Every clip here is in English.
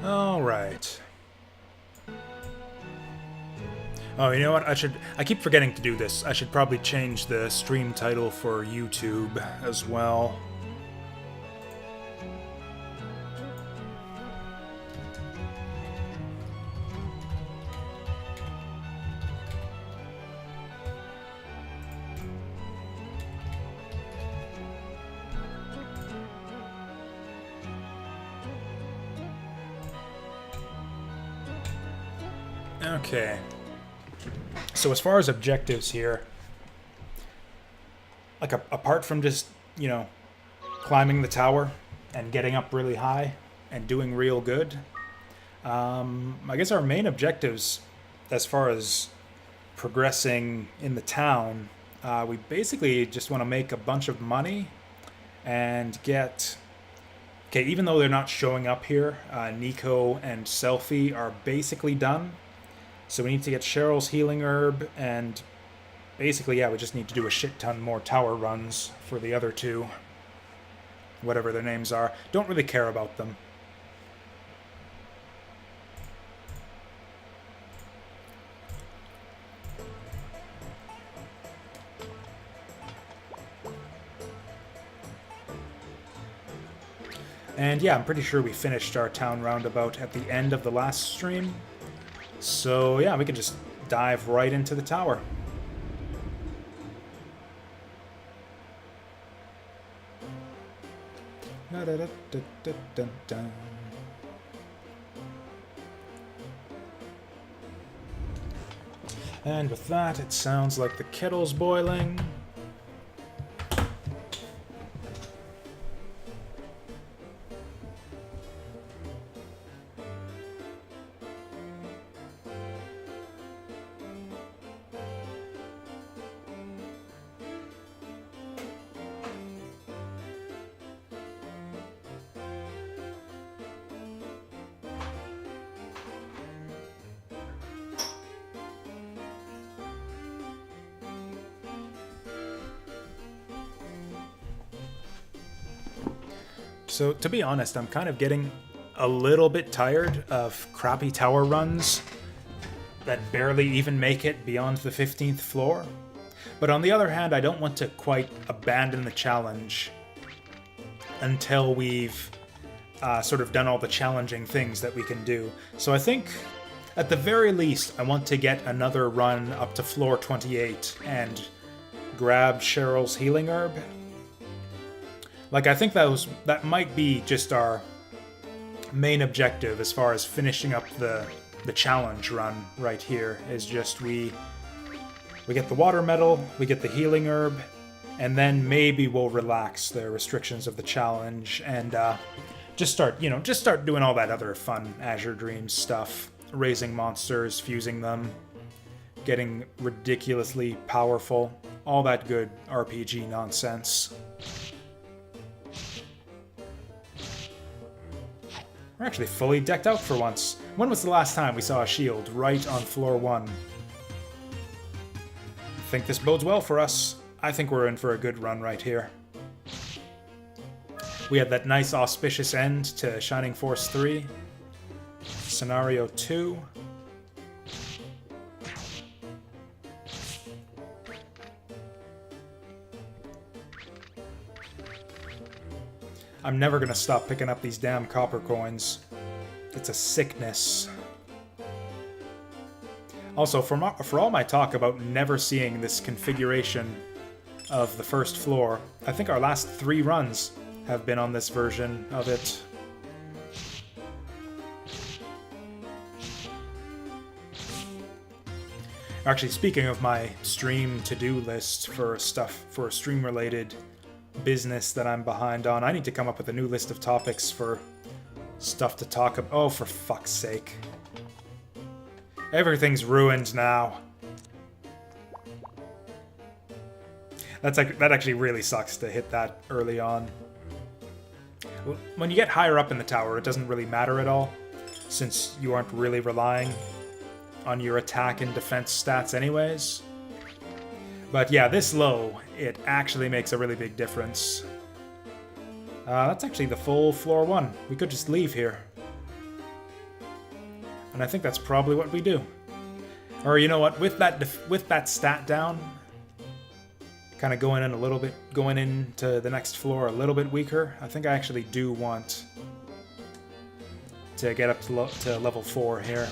Alright. Oh, you know what? I keep forgetting to do this. I should probably change the stream title for YouTube as well. Okay. So as far as objectives here, like apart from just, climbing the tower and getting up really high and doing real good, I guess our main objectives as far as progressing in the town, we basically just want to make a bunch of money and get... Okay, even though they're not showing up here, Nico and Selfie are basically done. So we need to get Cheryl's healing herb, and basically, yeah, we just need to do a shit ton more tower runs for the other two. Whatever their names are. Don't really care about them. And yeah, I'm pretty sure we finished our town roundabout at the end of the last stream. So yeah, we can just dive right into the tower. And with that, it sounds like the kettle's boiling. So, to be honest, I'm kind of getting a little bit tired of crappy tower runs that barely even make it beyond the 15th floor. But on the other hand, I don't want to quite abandon the challenge until we've sort of done all the challenging things that we can do. So I think, at the very least, I want to get another run up to floor 28 and grab Cheryl's healing herb. Like, I think that might be just our main objective as far as finishing up the challenge run right here, is just we get the water medal, we get the healing herb, and then maybe we'll relax the restrictions of the challenge and just start doing all that other fun Azure Dreams stuff, raising monsters, fusing them, getting ridiculously powerful, all that good RPG nonsense. We're actually fully decked out for once. When was the last time we saw a shield right on floor 1? I think this bodes well for us. I think we're in for a good run right here. We had that nice auspicious end to Shining Force 3. Scenario 2. I'm never gonna stop picking up these damn copper coins. It's a sickness. Also, for all my talk about never seeing this configuration of the first floor, I think our last 3 runs have been on this version of it. Actually, speaking of my stream to-do list for stream-related business that I'm behind on, I need to come up with a new list of topics for stuff to talk about. Oh, for fuck's sake. Everything's ruined now. That actually really sucks to hit that early on. When you get higher up in the tower, it doesn't really matter at all, since you aren't really relying on your attack and defense stats anyways. But yeah, this low, it actually makes a really big difference. That's actually the full floor 1. We could just leave here. And I think that's probably what we do. Or you know what, with that stat down, kind of going into the next floor a little bit weaker, I think I actually do want to get up to level 4 here.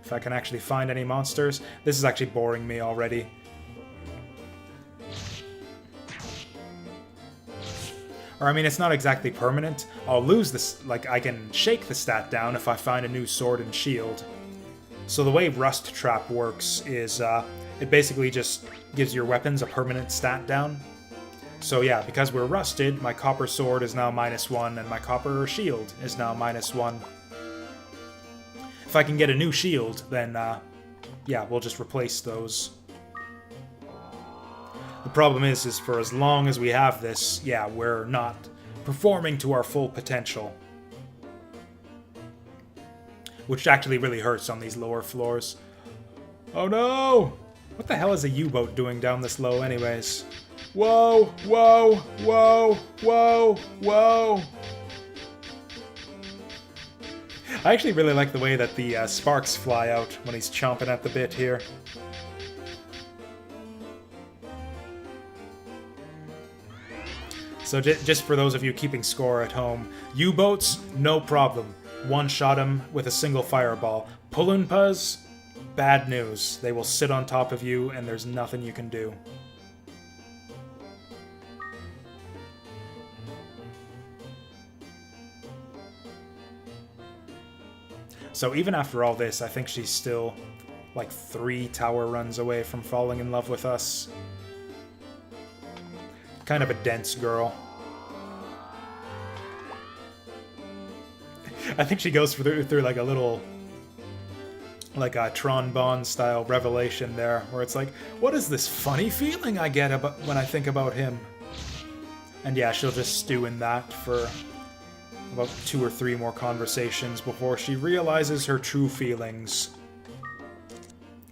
If I can actually find any monsters. This is actually boring me already. Or, I mean, it's not exactly permanent. I'll lose this, like, I can shake the stat down if I find a new sword and shield. So the way Rust Trap works is, it basically just gives your weapons a permanent stat down. So yeah, because we're rusted, my copper sword is now -1, and my copper shield is now -1. If I can get a new shield, then, yeah, we'll just replace those. The problem is for as long as we have this, yeah, we're not performing to our full potential. Which actually really hurts on these lower floors. Oh no! What the hell is a U-boat doing down this low anyways? Whoa, whoa, whoa, whoa, whoa! I actually really like the way that the sparks fly out when he's chomping at the bit here. So just for those of you keeping score at home, U-boats, no problem. One-shot him with a single fireball. Pulunpas, bad news. They will sit on top of you and there's nothing you can do. So even after all this, I think she's still like 3 tower runs away from falling in love with us. Kind of a dense girl. I think she goes through like a little, like a Tron Bond style revelation there, where it's like, what is this funny feeling I get about when I think about him? And yeah, she'll just stew in that for about 2 or 3 more conversations before she realizes her true feelings,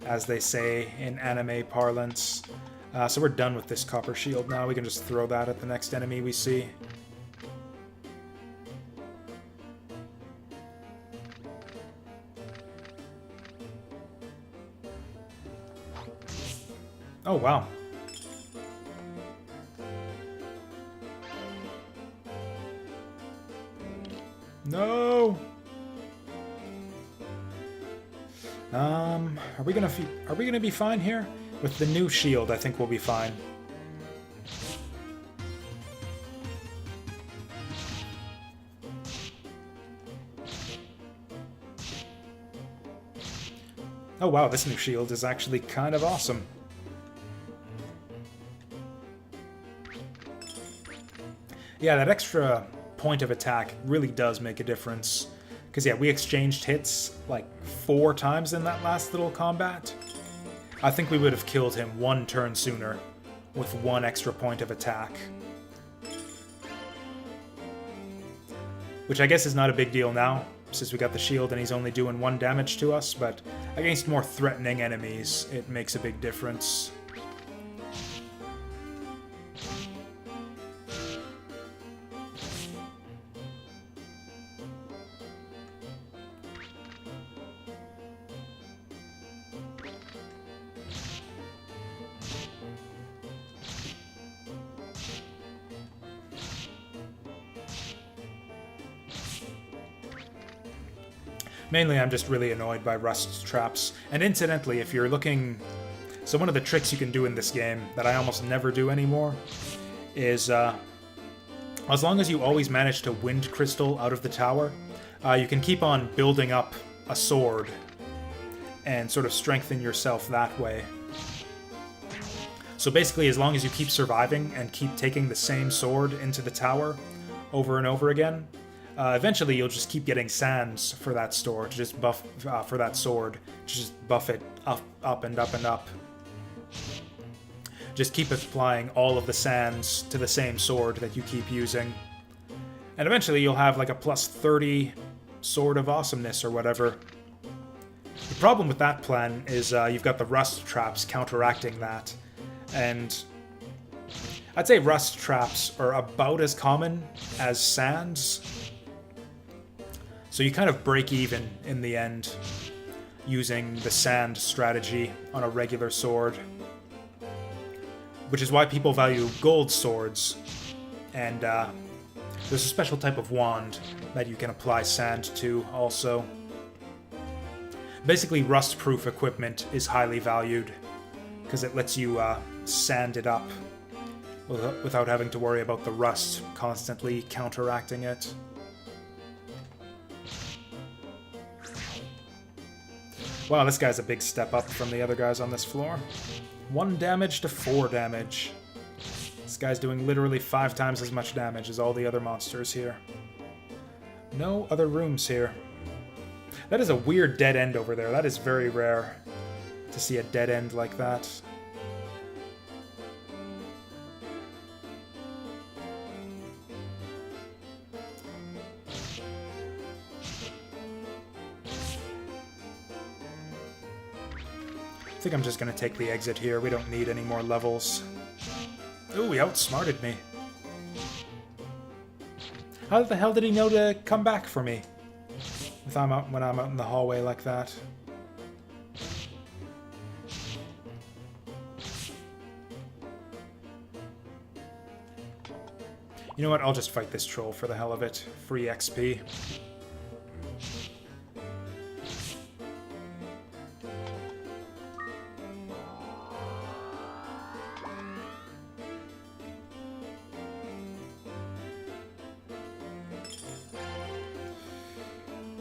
as they say in anime parlance. So we're done with this copper shield now. We can just throw that at the next enemy we see. Oh, wow. No! Are we gonna be fine here? With the new shield, I think we'll be fine. Oh wow, this new shield is actually kind of awesome. Yeah, that extra point of attack really does make a difference. Because yeah, we exchanged hits like 4 times in that last little combat. I think we would have killed him 1 turn sooner with 1 extra point of attack. Which I guess is not a big deal now, since we got the shield and he's only doing 1 damage to us, but against more threatening enemies, it makes a big difference. Mainly, I'm just really annoyed by rust traps. And incidentally, if you're looking... So one of the tricks you can do in this game that I almost never do anymore is, as long as you always manage to wind crystal out of the tower, you can keep on building up a sword and sort of strengthen yourself that way. So basically, as long as you keep surviving and keep taking the same sword into the tower over and over again, eventually you'll just keep getting sands for that sword to just buff it up and up and up. Just keep applying all of the sands to the same sword that you keep using. And eventually you'll have like a plus 30 sword of awesomeness or whatever. The problem with that plan is you've got the rust traps counteracting that. And I'd say rust traps are about as common as sands. So you kind of break even in the end using the sand strategy on a regular sword. Which is why people value gold swords. And there's a special type of wand that you can apply sand to also. Basically, rust-proof equipment is highly valued because it lets you sand it up without having to worry about the rust constantly counteracting it. Wow, this guy's a big step up from the other guys on this floor. 1 damage to 4 damage. This guy's doing literally 5 times as much damage as all the other monsters here. No other rooms here. That is a weird dead end over there. That is very rare to see a dead end like that. I think I'm just going to take the exit here. We don't need any more levels. Ooh, he outsmarted me. How the hell did he know to come back for me when I'm out in the hallway like that? You know what? I'll just fight this troll for the hell of it. Free XP.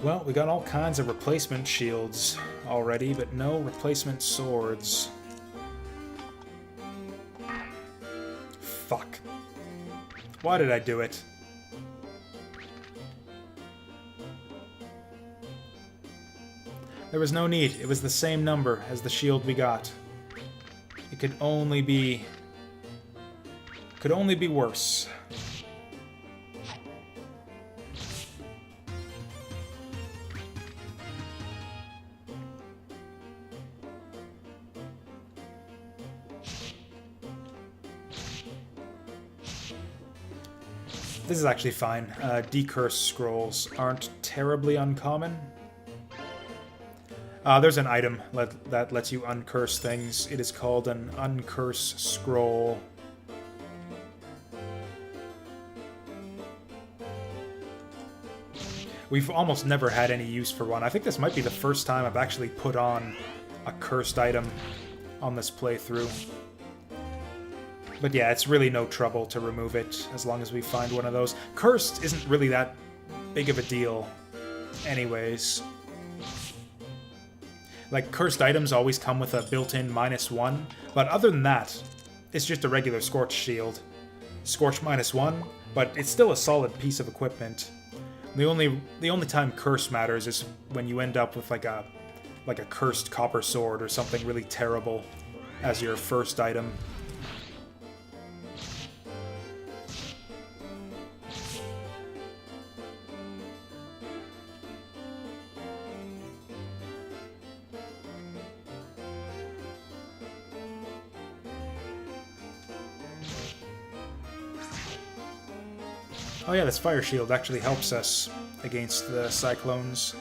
Well, we got all kinds of replacement shields already, but no replacement swords. Fuck. Why did I do it? There was no need. It was the same number as the shield we got. It could only be worse. This is actually fine. Decurse scrolls aren't terribly uncommon. There's an item that lets you uncurse things. It is called an uncurse scroll. We've almost never had any use for one. I think this might be the first time I've actually put on a cursed item on this playthrough. But yeah, it's really no trouble to remove it, as long as we find one of those. Cursed isn't really that big of a deal anyways. Like, cursed items always come with a built-in -1, but other than that, it's just a regular Scorch shield. Scorch -1, but it's still a solid piece of equipment. The only time curse matters is when you end up with like a cursed copper sword or something really terrible as your first item. Oh yeah, this fire shield actually helps us against the cyclones.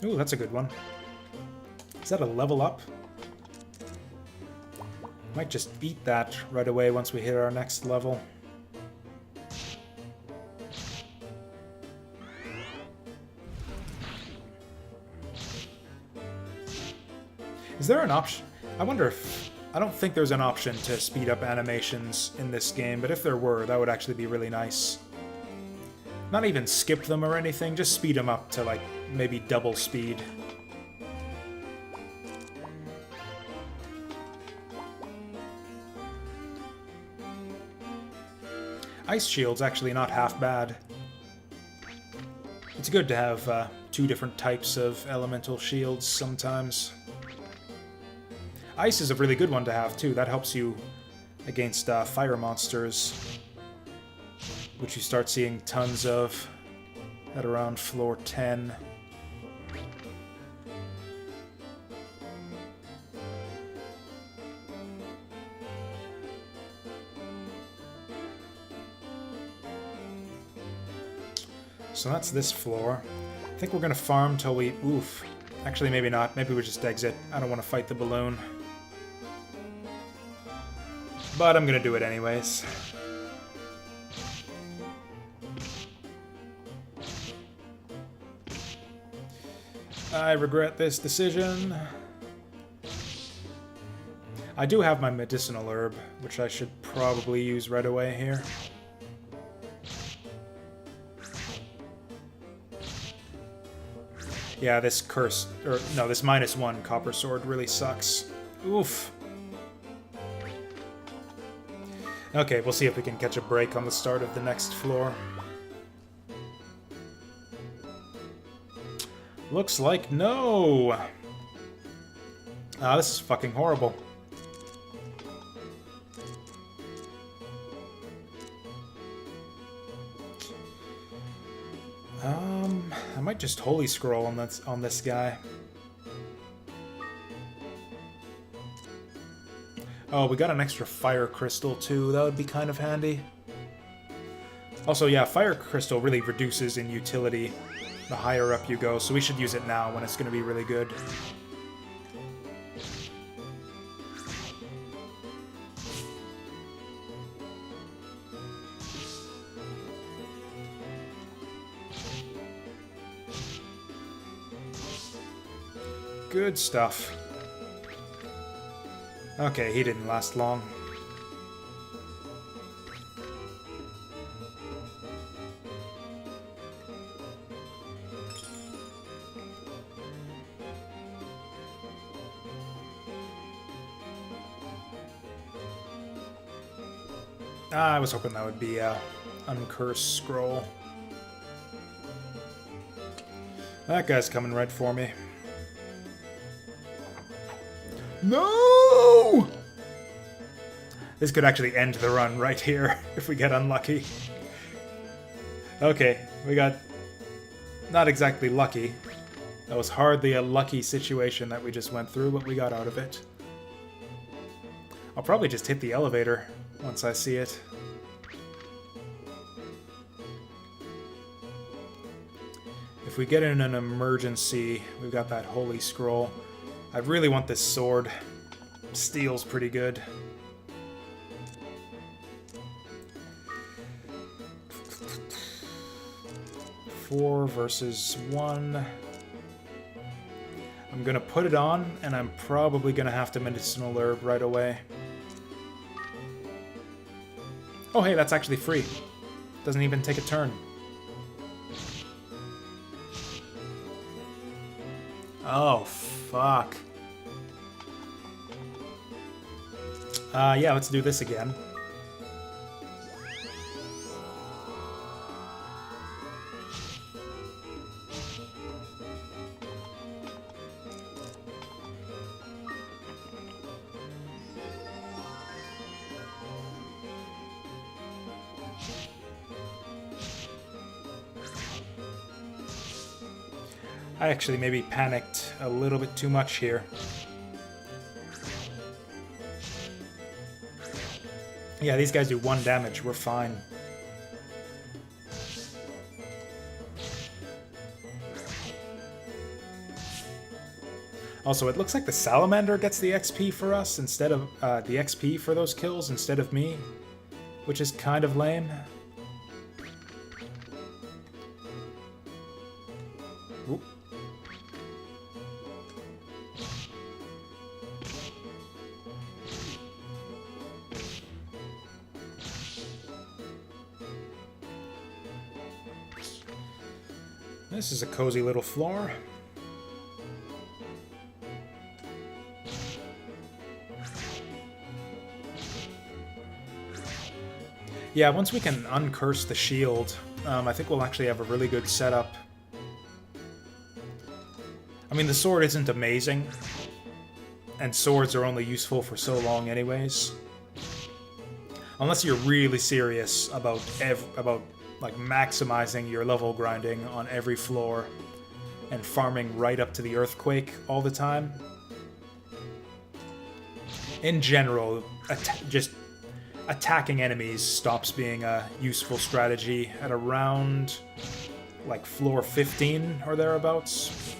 Ooh, that's a good one. Is that a level up? Might just eat that right away once we hit our next level. Is there an option? I wonder if... I don't think there's an option to speed up animations in this game, but if there were, that would actually be really nice. Not even skip them or anything, just speed them up to, like, maybe double speed. Ice shield's actually not half bad. It's good to have 2 different types of elemental shields sometimes. Ice is a really good one to have, too. That helps you against fire monsters, which you start seeing tons of at around floor 10. so that's this floor. I think we're gonna farm till we... Oof. Actually, maybe not. Maybe we just exit. I don't want to fight the balloon. But I'm gonna do it anyways. I regret this decision. I do have my Medicinal Herb, which I should probably use right away here. Yeah, this curse, or no, this -1 copper sword really sucks. Oof. Okay, we'll see if we can catch a break on the start of the next floor. Looks like no! Ah, this is fucking horrible. I might just Holy Scroll on this guy. Oh, we got an extra Fire Crystal too. That would be kind of handy. Also, yeah, Fire Crystal really reduces in utility the higher up you go, so we should use it now when it's going to be really good. Good stuff. Okay, he didn't last long. I was hoping that would be a uncursed scroll. That guy's coming right for me. No! This could actually end the run right here if we get unlucky. Okay, we got not exactly lucky. That was hardly a lucky situation that we just went through, but we got out of it. I'll probably just hit the elevator once I see it. If we get in an emergency, we've got that Holy Scroll. I really want this sword. Steel's pretty good. Four versus 1. I'm gonna put it on, and I'm probably gonna have to Medicinal Herb right away. Oh hey, that's actually free. Doesn't even take a turn. Oh, fuck. Yeah, let's do this again. I actually maybe panicked a little bit too much here. Yeah, these guys do 1 damage. We're fine. Also, it looks like the Salamander gets the XP for us instead of the XP for those kills instead of me, which is kind of lame. Oop. This is a cozy little floor. Yeah, once we can uncurse the shield, I think we'll actually have a really good setup. I mean, the sword isn't amazing, and swords are only useful for so long anyways. Unless you're really serious about like maximizing your level grinding on every floor and farming right up to the earthquake all the time. In general, just attacking enemies stops being a useful strategy at around like floor 15 or thereabouts.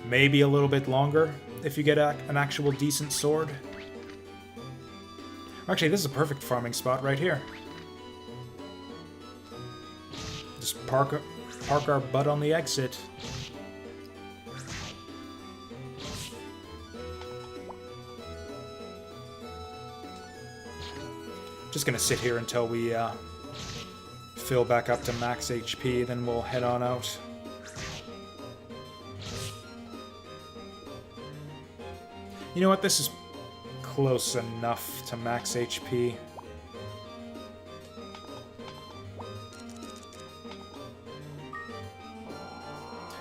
Maybe a little bit longer if you get an actual decent sword. Actually, this is a perfect farming spot right here. Just park our butt on the exit. Just gonna sit here until we fill back up to max HP, then we'll head on out. You know what? This is close enough to max HP.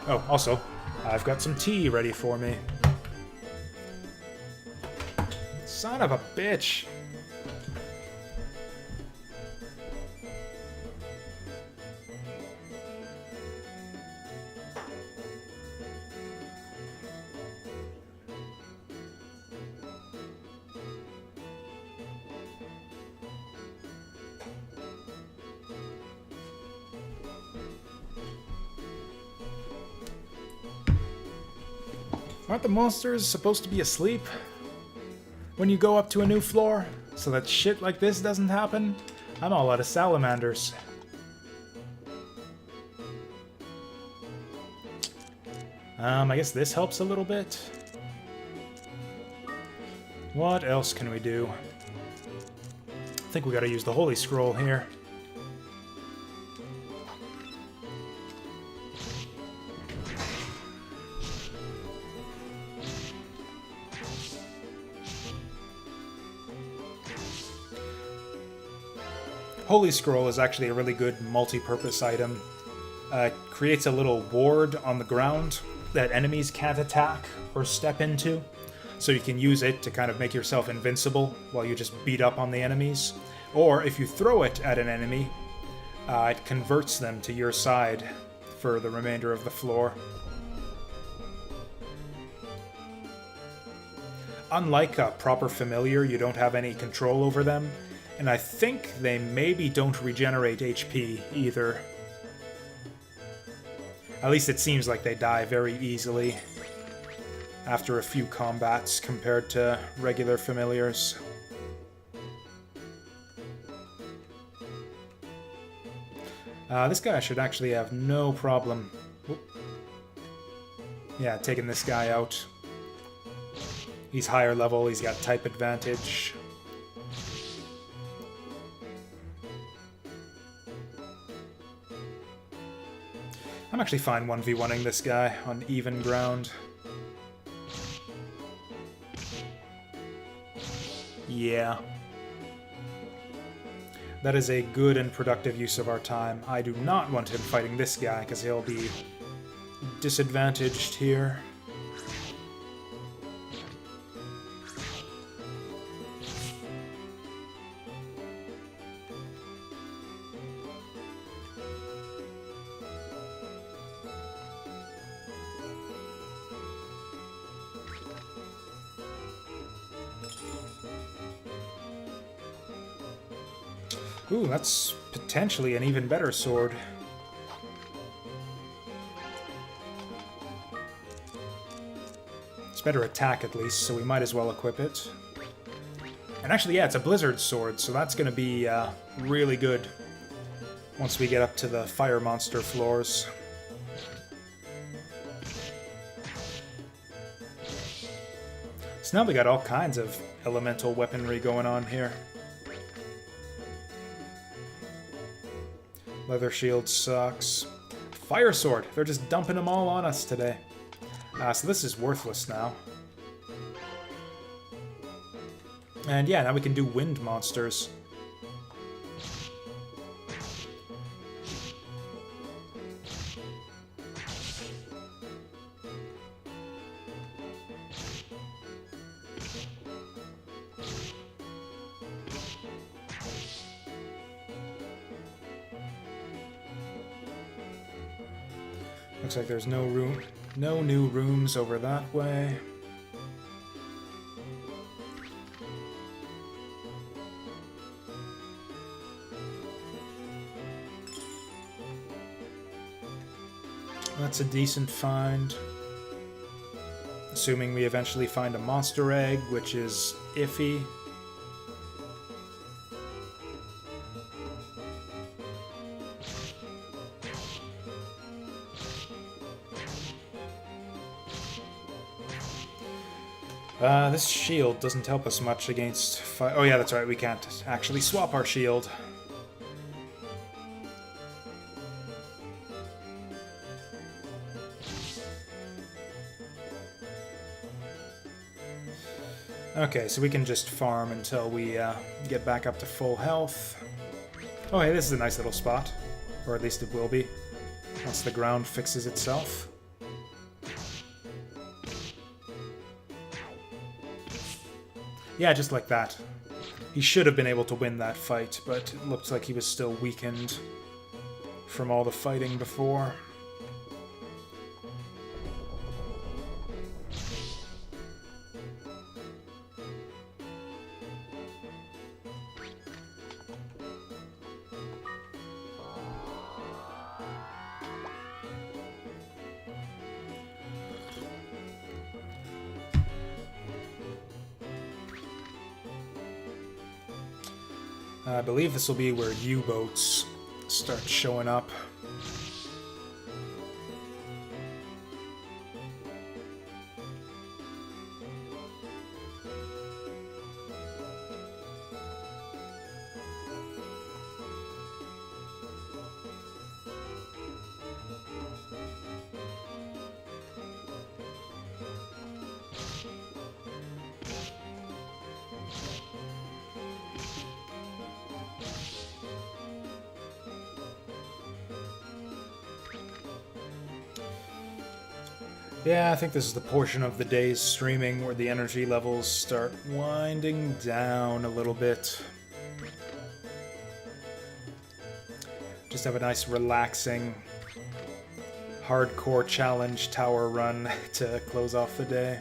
Oh, also, I've got some tea ready for me. Son of a bitch! Aren't the monsters supposed to be asleep when you go up to a new floor, so that shit like this doesn't happen? I'm all out of salamanders. I guess this helps a little bit. What else can we do? I think we gotta use the Holy Scroll here. Holy Scroll is actually a really good multi-purpose item. It creates a little ward on the ground that enemies can't attack or step into, so you can use it to kind of make yourself invincible while you just beat up on the enemies. Or if you throw it at an enemy, it converts them to your side for the remainder of the floor. Unlike a proper familiar, you don't have any control over them, and I think they maybe don't regenerate HP either. At least it seems like they die very easily after a few combats compared to regular familiars. This guy should actually have no problem. Yeah, taking this guy out. He's higher level, he's got type advantage. I'm actually fine 1v1ing this guy on even ground. Yeah. That is a good and productive use of our time. I do not want him fighting this guy, because he'll be disadvantaged here. Ooh, that's potentially an even better sword. It's better attack at least, so we might as well equip it. And actually, yeah, it's a blizzard sword, so that's going to be really good once we get up to the fire monster floors. So now we got all kinds of elemental weaponry going on here. Leather shield sucks. Fire sword! They're just dumping them all on us today. So this is worthless now. And yeah, now we can do wind monsters. Looks like there's no new rooms over that way. That's a decent find. Assuming we eventually find a monster egg, which is iffy. This shield doesn't help us much against oh yeah, that's right, we can't actually swap our shield. Okay, so we can just farm until we get back up to full health. Oh hey, this is a nice little spot. Or at least it will be, once the ground fixes itself. Yeah, just like that. He should have been able to win that fight, but it looked like he was still weakened from all the fighting before. I believe this will be where U-boats start showing up. Yeah, I think this is the portion of the day's streaming where the energy levels start winding down a little bit. Just have a nice relaxing hardcore challenge tower run to close off the day.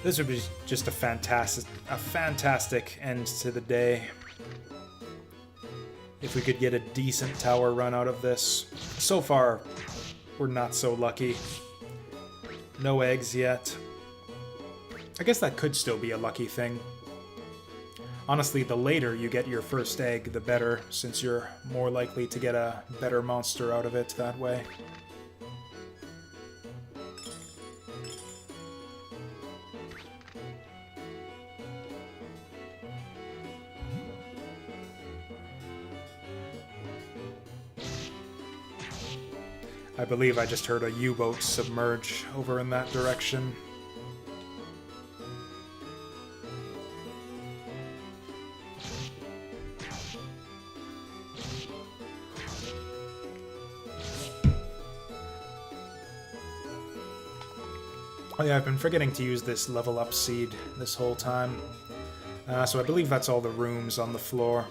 This would be just a fantastic end to the day. If we could get a decent tower run out of this. So far, we're not so lucky. No eggs yet. I guess that could still be a lucky thing. Honestly, the later you get your first egg, the better, since you're more likely to get a better monster out of it that way. I believe I just heard a U-boat submerge over in that direction. Oh yeah, I've been forgetting to use this level up seed this whole time. So I believe that's all the rooms on the floor.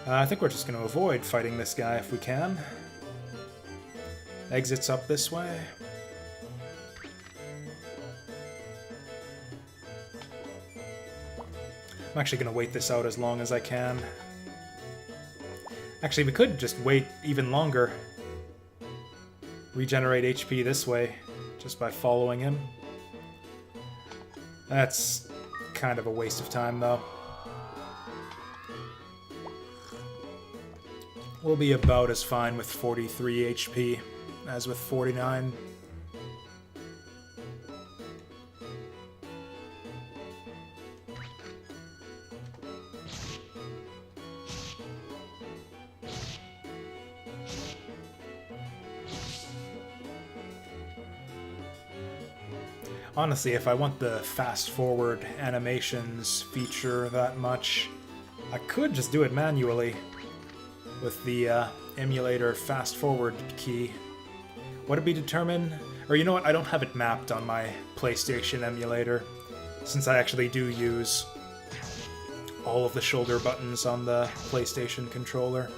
I think we're just going to avoid fighting this guy if we can. Exits up this way. I'm actually going to wait this out as long as I can. Actually, we could just wait even longer. Regenerate HP this way, just by following him. That's kind of a waste of time, though. We'll be about as fine with 43 HP as with 49. Honestly, if I want the fast-forward animations feature that much, I could just do it manually with the emulator fast-forward key. Would it be determined? Or you know what, I don't have it mapped on my PlayStation emulator, since I actually do use all of the shoulder buttons on the PlayStation controller.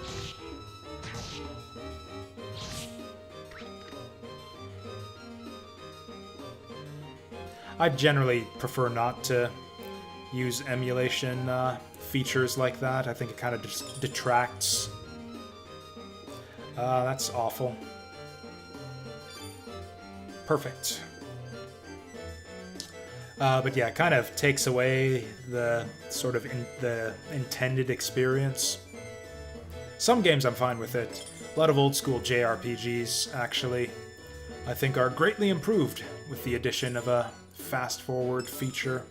I generally prefer not to use emulation features like that. I think it kind of just detracts. That's awful. Perfect. But yeah, it kind of takes away the sort of the intended experience. Some games I'm fine with it. A lot of old school JRPGs, actually, I think are greatly improved with the addition of a fast forward feature.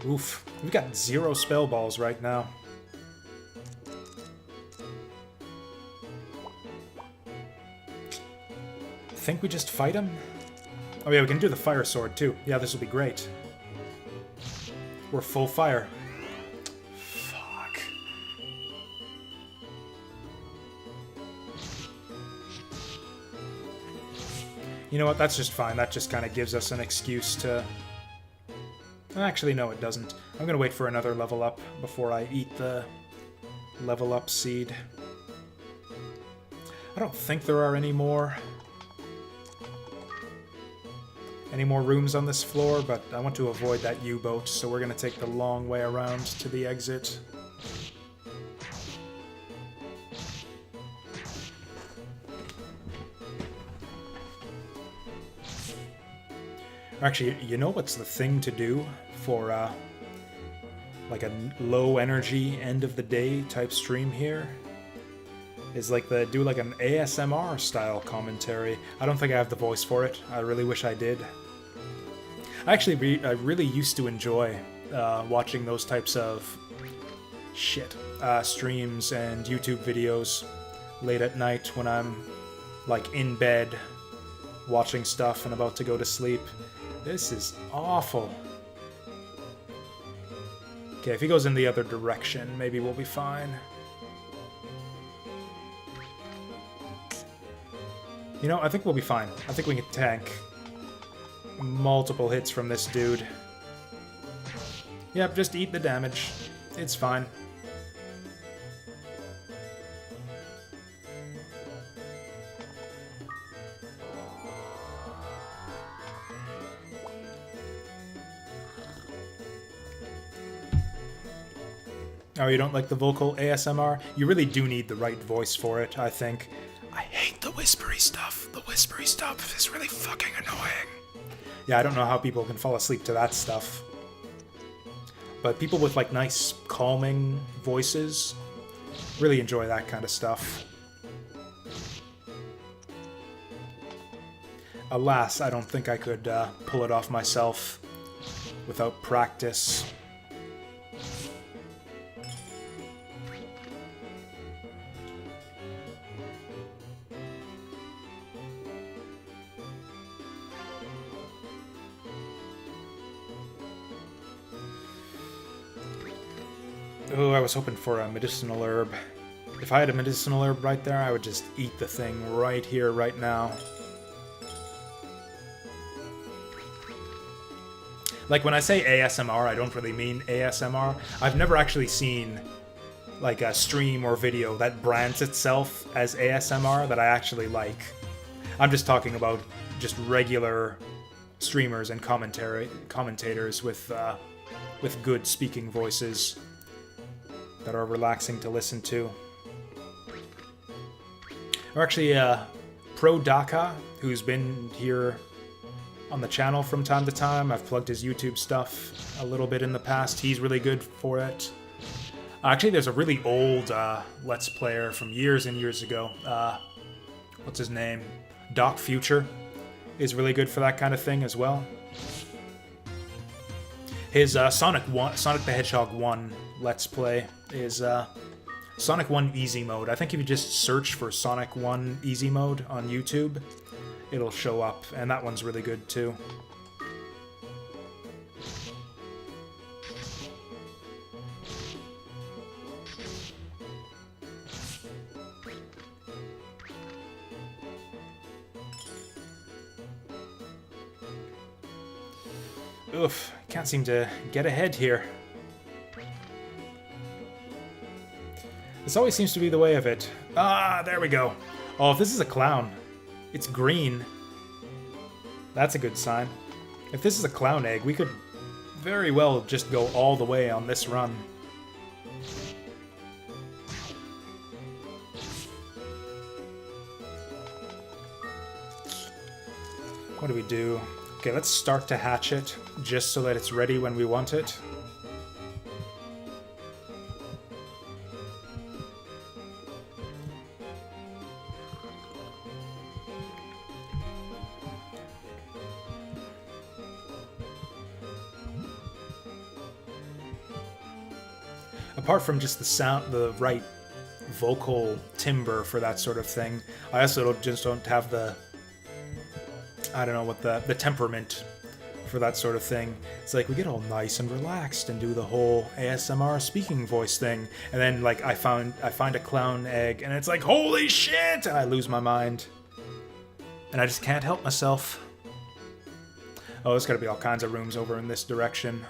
Oof, we've got 0 spell balls right now. I think we just fight him? Oh yeah, we can do the fire sword too. Yeah, this will be great. We're full fire. Fuck. You know what, that's just fine. That just kind of gives us an excuse to... Actually, no, it doesn't. I'm gonna wait for another level up before I eat the level up seed. I don't think there are any more rooms on this floor, but I want to avoid that U-boat, so we're gonna take the long way around to the exit. Actually, you know what's the thing to do for like a low energy end of the day type stream here? Is like do like an ASMR style commentary. I don't think I have the voice for it. I really wish I did. I really used to enjoy watching those types of streams and YouTube videos late at night when I'm like in bed watching stuff and about to go to sleep. This is awful. Okay, if he goes in the other direction, maybe we'll be fine. You know, I think we'll be fine. I think we can tank multiple hits from this dude. Yep, just eat the damage. It's fine. Oh, you don't like the vocal ASMR? You really do need the right voice for it, I think. I hate the whispery stuff. The whispery stuff is really fucking annoying. Yeah, I don't know how people can fall asleep to that stuff. But people with, like, nice, calming voices really enjoy that kind of stuff. Alas, I don't think I could pull it off myself without practice. Oh, I was hoping for a medicinal herb. If I had a medicinal herb right there, I would just eat the thing right here, right now. Like, when I say ASMR, I don't really mean ASMR. I've never actually seen, like, a stream or video that brands itself as ASMR that I actually like. I'm just talking about just regular streamers and commentators with good speaking voices that are relaxing to listen to. Or actually, Pro Daka, who's been here on the channel from time to time. I've plugged his YouTube stuff a little bit in the past. He's really good for it. Actually, there's a really old Let's Player from years and years ago. What's his name? Doc Future is really good for that kind of thing as well. His Sonic the Hedgehog 1 Let's Play is Sonic 1 Easy Mode. I think if you just search for Sonic 1 Easy Mode on YouTube, it'll show up, and that one's really good too. Oof, can't seem to get ahead here. This always seems to be the way of it. Ah, there we go. Oh, if this is a clown, it's green. That's a good sign. If this is a clown egg, we could very well just go all the way on this run. What do we do? Okay, let's start to hatch it, just so that it's ready when we want it. Apart from just the sound, the right vocal timbre for that sort of thing, I also just don't have the, I don't know what the temperament for that sort of thing. It's like we get all nice and relaxed and do the whole ASMR speaking voice thing, and then like I find a clown egg and it's like, holy shit, and I lose my mind. And I just can't help myself. Oh, there's gotta be all kinds of rooms over in this direction.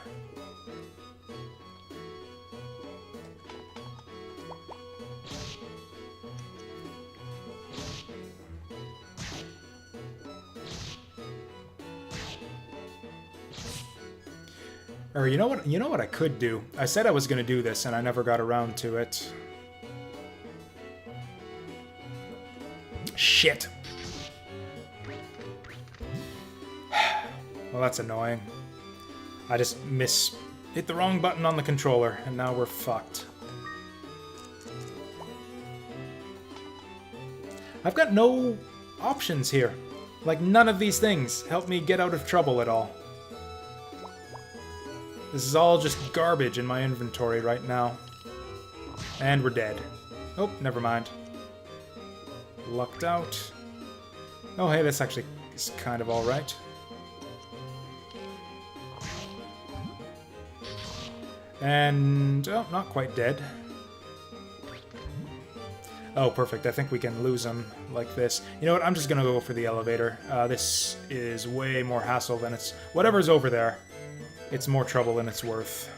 Or you know what I could do? I said I was going to do this and I never got around to it. Shit. Well, that's annoying. I just hit the wrong button on the controller and now we're fucked. I've got no options here. Like, none of these things help me get out of trouble at all. This is all just garbage in my inventory right now. And we're dead. Oh, never mind. Lucked out. Oh, hey, this actually is kind of alright. And, oh, not quite dead. Oh, perfect. I think we can lose him like this. You know what? I'm just gonna go for the elevator. This is way more hassle than it's... Whatever's over there. It's more trouble than it's worth.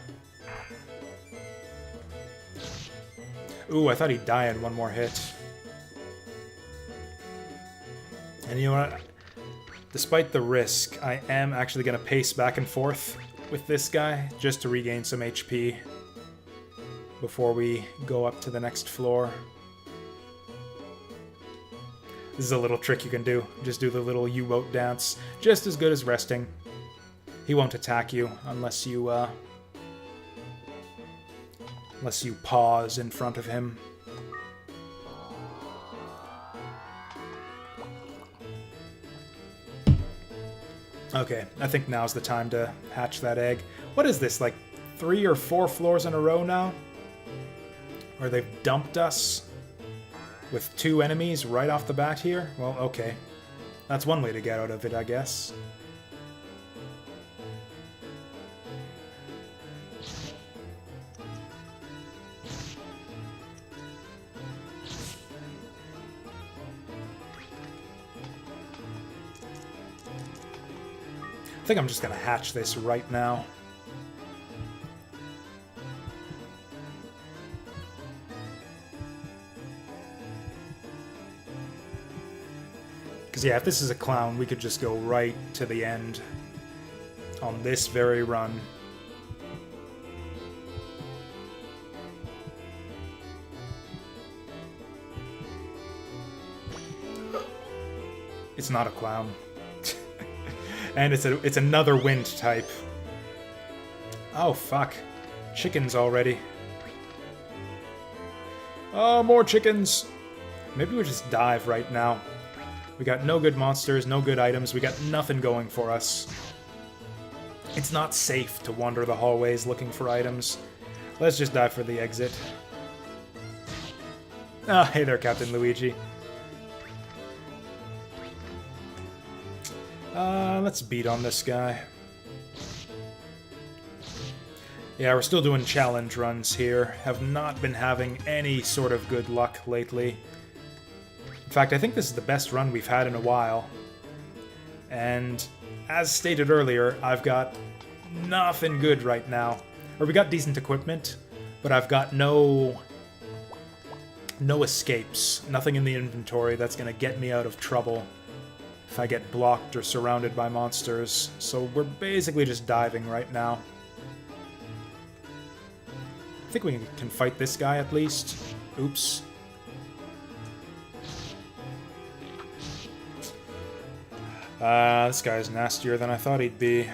Ooh, I thought he'd die in one more hit. And you know what? Despite the risk, I am actually going to pace back and forth with this guy just to regain some HP before we go up to the next floor. This is a little trick you can do. Just do the little U-boat dance. Just as good as resting. He won't attack you unless you pause in front of him. Okay, I think now's the time to hatch that egg. What is this, like 3 or 4 floors in a row now? Where they've dumped us with 2 enemies right off the bat here? Well, okay. That's one way to get out of it, I guess. I think I'm just gonna hatch this right now. Because yeah, if this is a clown, we could just go right to the end on this very run. It's not a clown. And it's another wind type. Oh, fuck. Chickens already. Oh, more chickens! Maybe we just dive right now. We got no good monsters, no good items, we got nothing going for us. It's not safe to wander the hallways looking for items. Let's just dive for the exit. Ah, hey there, Captain Luigi. Let's beat on this guy. Yeah, we're still doing challenge runs here. Have not been having any sort of good luck lately. In fact, I think this is the best run we've had in a while. And as stated earlier, I've got nothing good right now. Or we got decent equipment, but I've got no escapes. Nothing in the inventory that's going to get me out of trouble if I get blocked or surrounded by monsters. So we're basically just diving right now. I think we can fight this guy at least. Oops. This guy's nastier than I thought he'd be.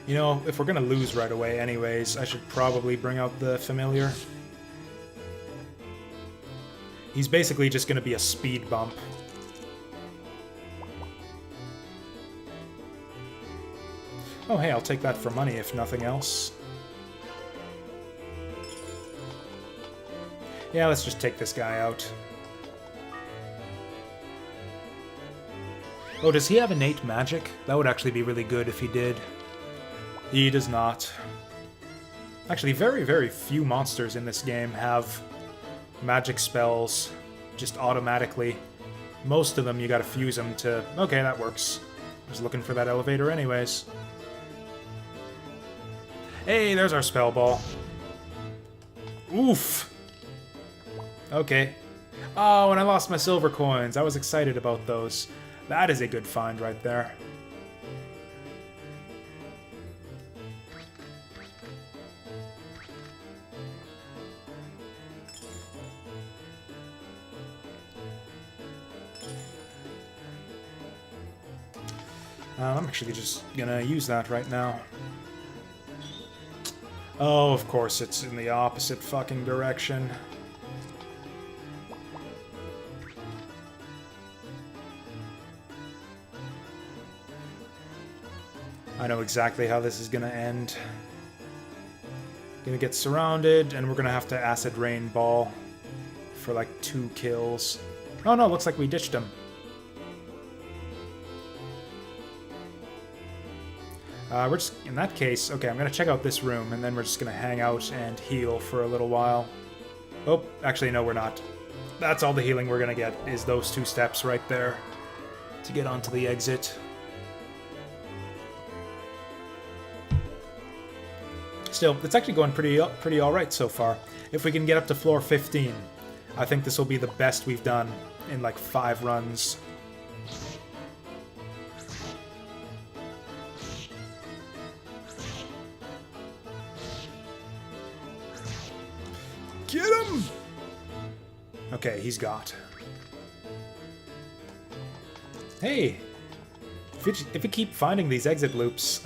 You know, if we're gonna lose right away anyways, I should probably bring out the familiar. He's basically just gonna be a speed bump. Oh hey, I'll take that for money if nothing else. Yeah, let's just take this guy out. Oh, does he have innate magic? That would actually be really good if he did. He does not. Actually, very, very few monsters in this game have magic spells just automatically. Most of them, you gotta fuse them to... Okay, that works. I was looking for that elevator anyways. Hey, there's our spell ball. Oof! Okay. Oh, and I lost my silver coins. I was excited about those. That is a good find right there. I'm actually just gonna use that right now. Oh, of course, it's in the opposite fucking direction. I know exactly how this is gonna end. Gonna get surrounded, and we're gonna have to acid rain ball for like 2 kills. Oh no, looks like we ditched him. We're just, in that case, okay, I'm gonna check out this room, and then we're just gonna hang out and heal for a little while. Oh, actually, no, we're not. That's all the healing we're gonna get, is those 2 steps right there to get onto the exit. Still, it's actually going pretty alright so far. If we can get up to floor 15, I think this will be the best we've done in like 5 runs. Get him! Okay, he's got. Hey! If we keep finding these exit loops,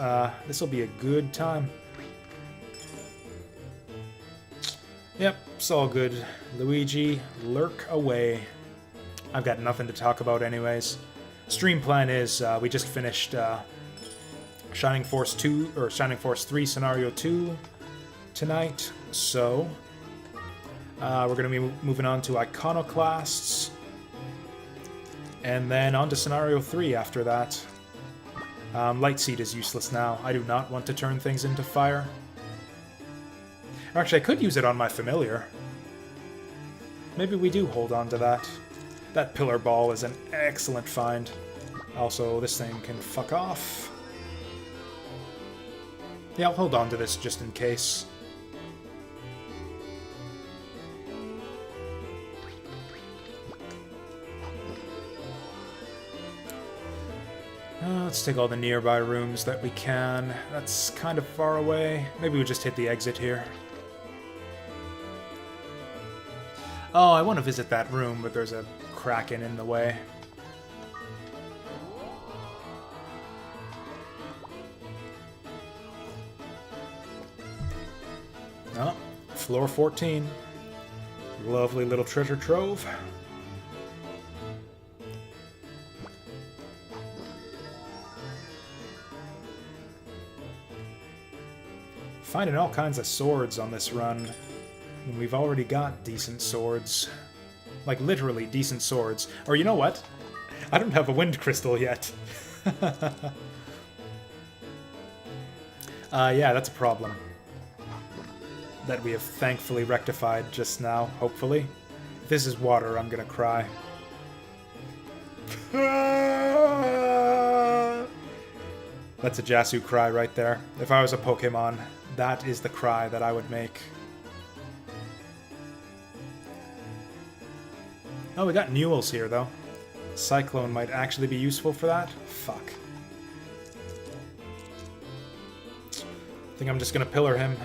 this will be a good time. Yep, it's all good. Luigi, lurk away. I've got nothing to talk about anyways. Stream plan is, we just finished Shining Force 2, or Shining Force 3 Scenario 2 tonight, so... we're going to be moving on to Iconoclasts, and then on to Scenario 3 after that. Light Seed is useless now. I do not want to turn things into fire. Actually, I could use it on my familiar. Maybe we do hold on to that. That pillar ball is an excellent find. Also, this thing can fuck off. Yeah, I'll hold on to this just in case. Let's take all the nearby rooms that we can. That's kind of far away. Maybe we just hit the exit here. Oh, I want to visit that room, but there's a kraken in the way. Oh, floor 14. Lovely little treasure trove. Finding all kinds of swords on this run. And we've already got decent swords. Like, literally decent swords. Or you know what? I don't have a wind crystal yet. Yeah, that's a problem. That we have thankfully rectified just now, hopefully. If this is water, I'm gonna cry. That's a Jasu cry right there. If I was a Pokemon, that is the cry that I would make. Oh, we got Newells here, though. Cyclone might actually be useful for that. Fuck. I think I'm just gonna pillar him.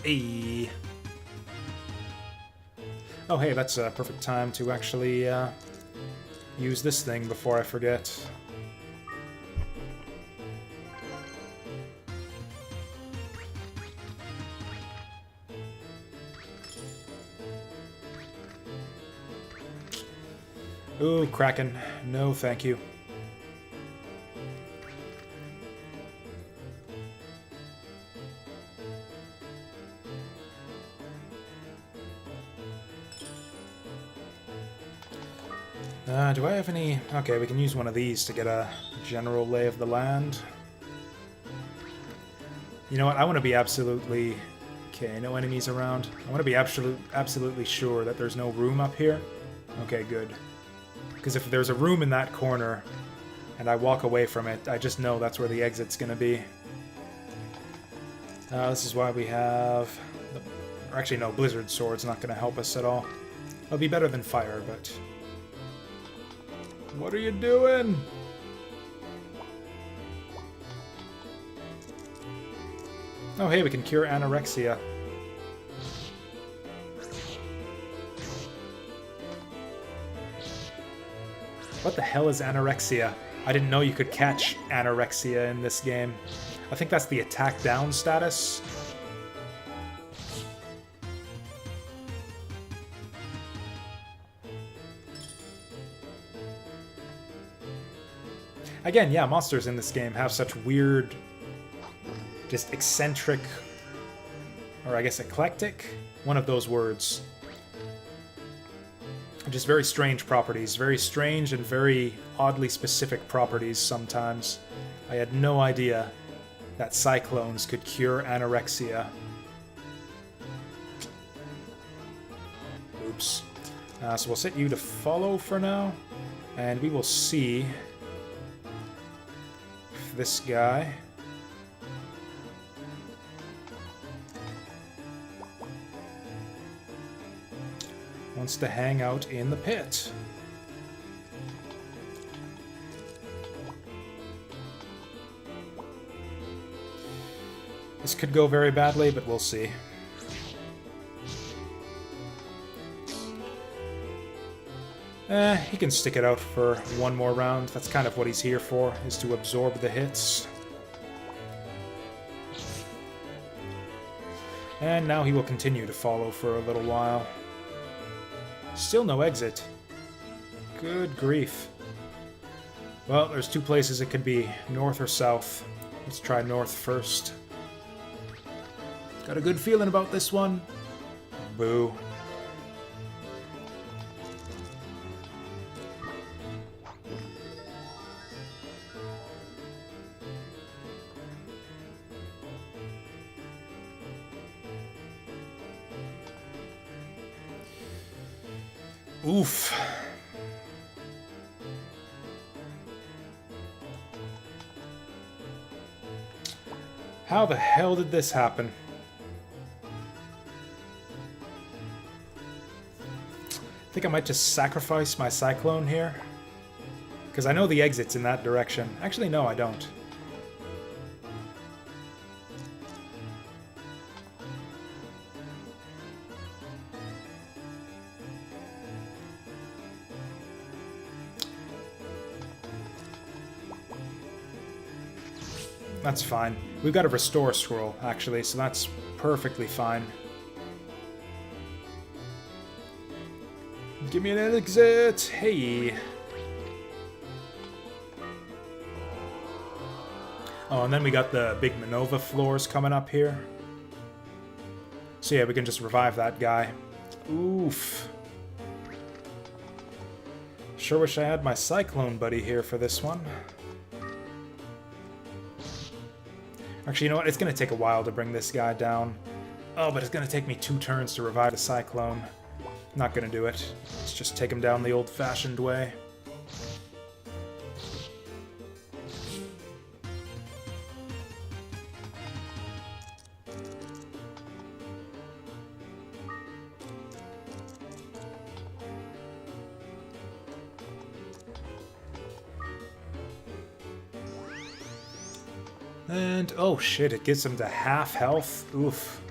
Hey. Oh, hey, that's a perfect time to actually use this thing before I forget. Ooh, Kraken. No, thank you. Do I have any... Okay, we can use one of these to get a general lay of the land. You know what? I want to be absolutely... Okay, no enemies around. I want to be absolutely sure that there's no room up here. Okay, good. Because if there's a room in that corner, and I walk away from it, I just know that's where the exit's going to be. This is why we have... Or actually, no, Blizzard Sword's not going to help us at all. It'll be better than Fire, but... What are you doing? Oh, hey, we can cure anorexia. What the hell is anorexia? I didn't know you could catch anorexia in this game. I think that's the attack down status. Again, yeah, monsters in this game have such weird, just eccentric, or I guess eclectic, one of those words. Just very strange properties, very strange and very oddly specific properties sometimes. I had no idea that cyclones could cure anorexia. Oops. So we'll set you to follow for now, and we will see if this guy... wants to hang out in the pit. This could go very badly, but we'll see. He can stick it out for one more round. That's kind of what he's here for, is to absorb the hits. And now he will continue to follow for a little while. Still no exit. Good grief. Well, there's two places it could be, north or south. Let's try north first. Got a good feeling about this one. Boo. Oof. How the hell did this happen? I think I might just sacrifice my Cyclone here. Because I know the exit's in that direction. Actually, no, I don't. That's fine. We've got a restore scroll, actually, so that's perfectly fine. Give me an exit! Hey! Oh, and then we got the big Manova floors coming up here. So yeah, we can just revive that guy. Oof. Sure wish I had my Cyclone buddy here for this one. Actually, you know what? It's going to take a while to bring this guy down. Oh, but it's going to take me 2 turns to revive the Cyclone. Not going to do it. Let's just take him down the old-fashioned way. And, oh shit, it gets him to half health. Oof.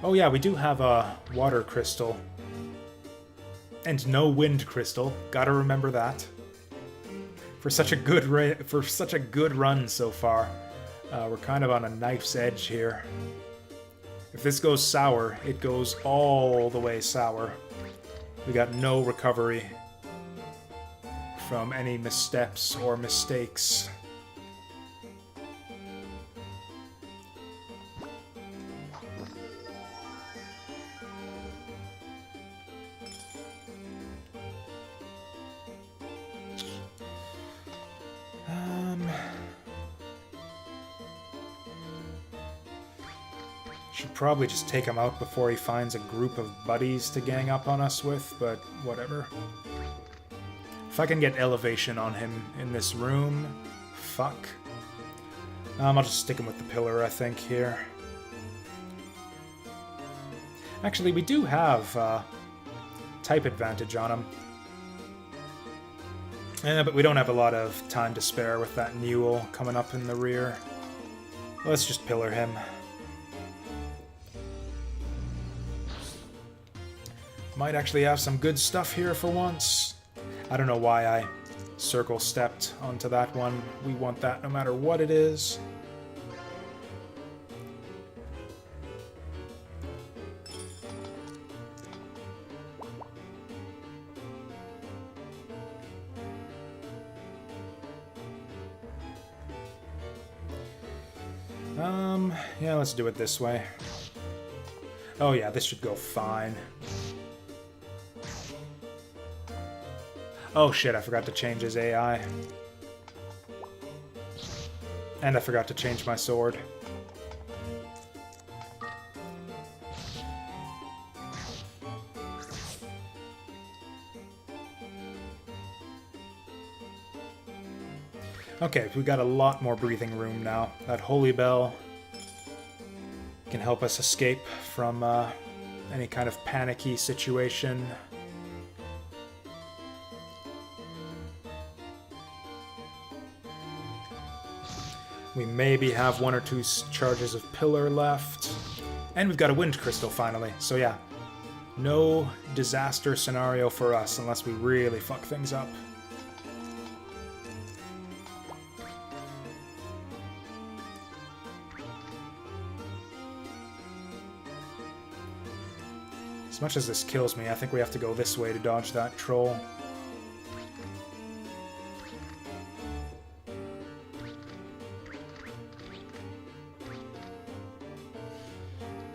Oh yeah, we do have a water crystal. And no wind crystal. Gotta remember that. For such a good run so far. We're kind of on a knife's edge here. If this goes sour, it goes all the way sour. We got no recovery from any missteps or mistakes. Should probably just take him out before he finds a group of buddies to gang up on us with, but whatever. If I can get elevation on him in this room, fuck. I'll just stick him with the pillar, I think, here. Actually, we do have type advantage on him. But we don't have a lot of time to spare with that Newell coming up in the rear. Let's just pillar him. Might actually have some good stuff here for once. I don't know why I circle stepped onto that one. We want that no matter what it is. Yeah, let's do it this way. Oh yeah, this should go fine. Oh shit, I forgot to change his AI. And I forgot to change my sword. Okay, we got a lot more breathing room now. That Holy Bell can help us escape from any kind of panicky situation. We maybe have 1 or 2 charges of pillar left. And we've got a wind crystal finally. So yeah, no disaster scenario for us unless we really fuck things up. As much as this kills me, I think we have to go this way to dodge that troll.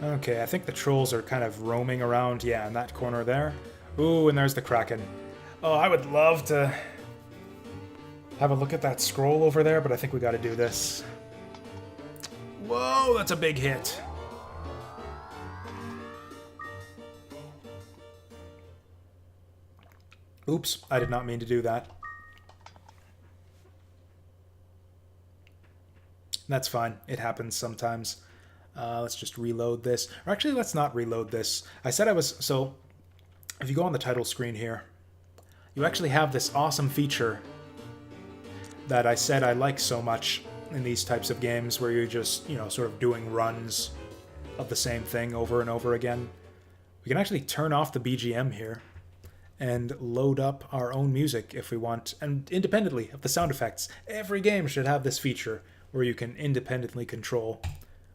Okay, I think the trolls are kind of roaming around, yeah, in that corner there. Ooh, and there's the Kraken. Oh, I would love to have a look at that scroll over there, but I think we gotta do this. Whoa, that's a big hit. Oops, I did not mean to do that. That's fine, it happens sometimes. Let's just reload this. Or actually, let's not reload this. I said I was... So, if you go on the title screen here, you actually have this awesome feature that I said I like so much in these types of games where you're just, you know, sort of doing runs of the same thing over and over again. We can actually turn off the BGM here and load up our own music if we want, and independently of the sound effects. Every game should have this feature where you can independently control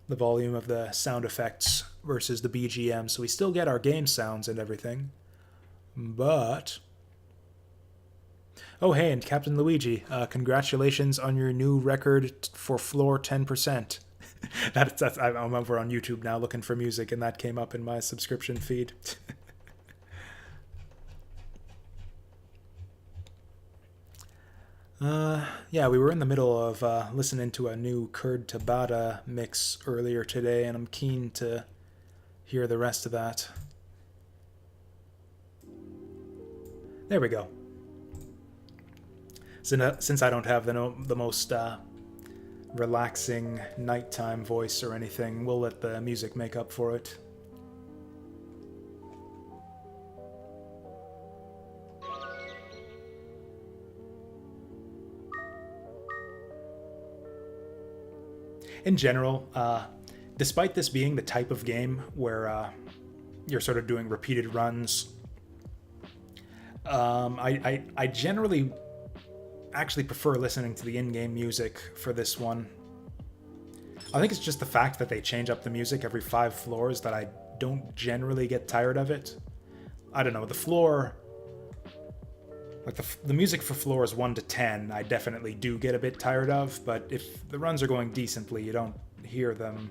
the volume of the sound effects versus the BGM, so we still get our game sounds and everything. But... Oh, hey, and Captain Luigi, congratulations on your new record for floor 10%. I'm over on YouTube now looking for music, and that came up in my subscription feed. Yeah, we were in the middle of listening to a new Kurd Tabata mix earlier today, and I'm keen to hear the rest of that. There we go. Since I don't have the most relaxing nighttime voice or anything, we'll let the music make up for it. In general, despite this being the type of game where you're sort of doing repeated runs, I generally actually prefer listening to the in-game music for this one. I think it's just the fact that they change up the music every 5 floors that I don't generally get tired of it. I don't know, the floor... Like the music for floors 1 to 10, I definitely do get a bit tired of, but if the runs are going decently, you don't hear them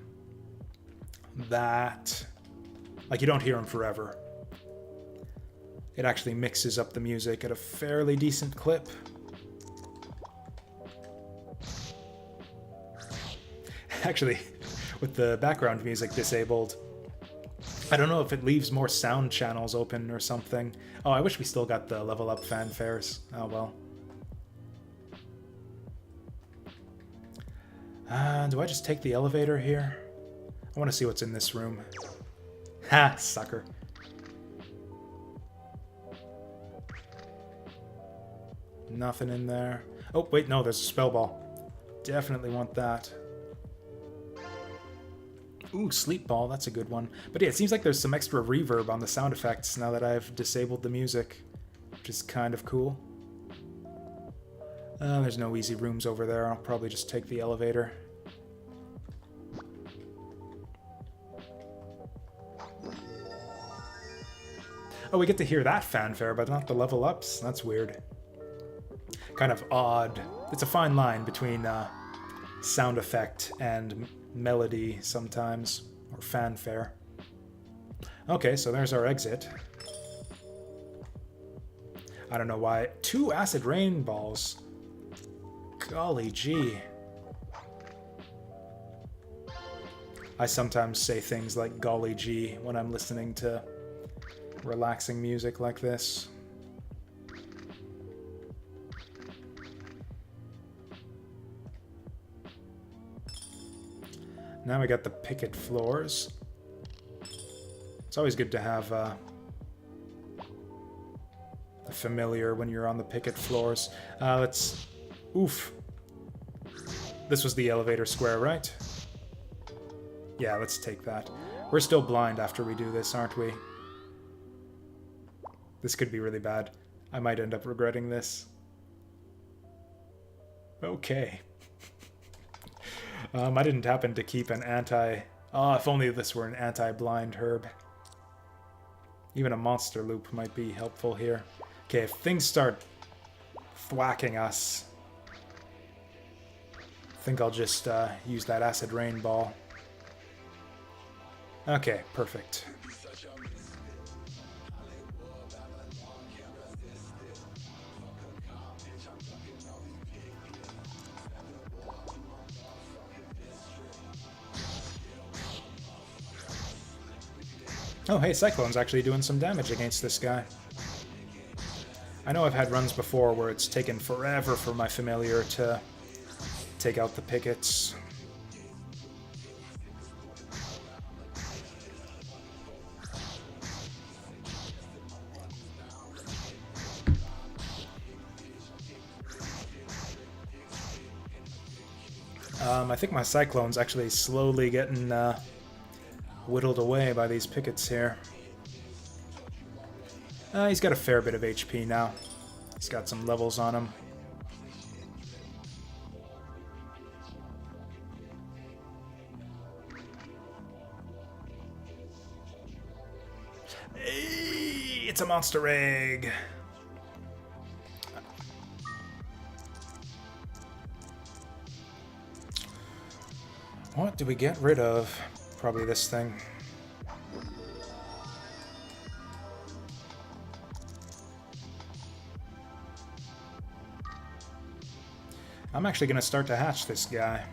that... Like, you don't hear them forever. It actually mixes up the music at a fairly decent clip. Actually, with the background music disabled, I don't know if it leaves more sound channels open or something. Oh, I wish we still got the level up fanfares. Oh well. Do I just take the elevator here? I want to see what's in this room. Ha, sucker. Nothing in there. Oh, wait, no, there's a spell ball. Definitely want that. Ooh, sleep ball, that's a good one. But yeah, it seems like there's some extra reverb on the sound effects now that I've disabled the music, which is kind of cool. There's no easy rooms over there. I'll probably just take the elevator. Oh, we get to hear that fanfare, but not the level ups. That's weird. Kind of odd. It's a fine line between sound effect and melody sometimes, or fanfare. Okay, so there's our exit. I don't know why. 2 acid rain balls. Golly gee. I sometimes say things like golly gee when I'm listening to relaxing music like this. Now we got the picket floors. It's always good to have a familiar when you're on the picket floors. Let's... Oof. This was the elevator square, right? Yeah, let's take that. We're still blind after we do this, aren't we? This could be really bad. I might end up regretting this. Okay. I didn't happen to keep an anti... Oh, if only this were an anti-blind herb. Even a monster loop might be helpful here. Okay, if things start thwacking us, I think I'll just use that acid rain ball. Okay, perfect. Oh, hey, Cyclone's actually doing some damage against this guy. I know I've had runs before where it's taken forever for my familiar to take out the pickets. I think my Cyclone's actually slowly getting whittled away by these pickets here. He's got a fair bit of HP now. He's got some levels on him. Hey, it's a monster egg! What do we get rid of? Probably this thing. I'm actually going to start to hatch this guy.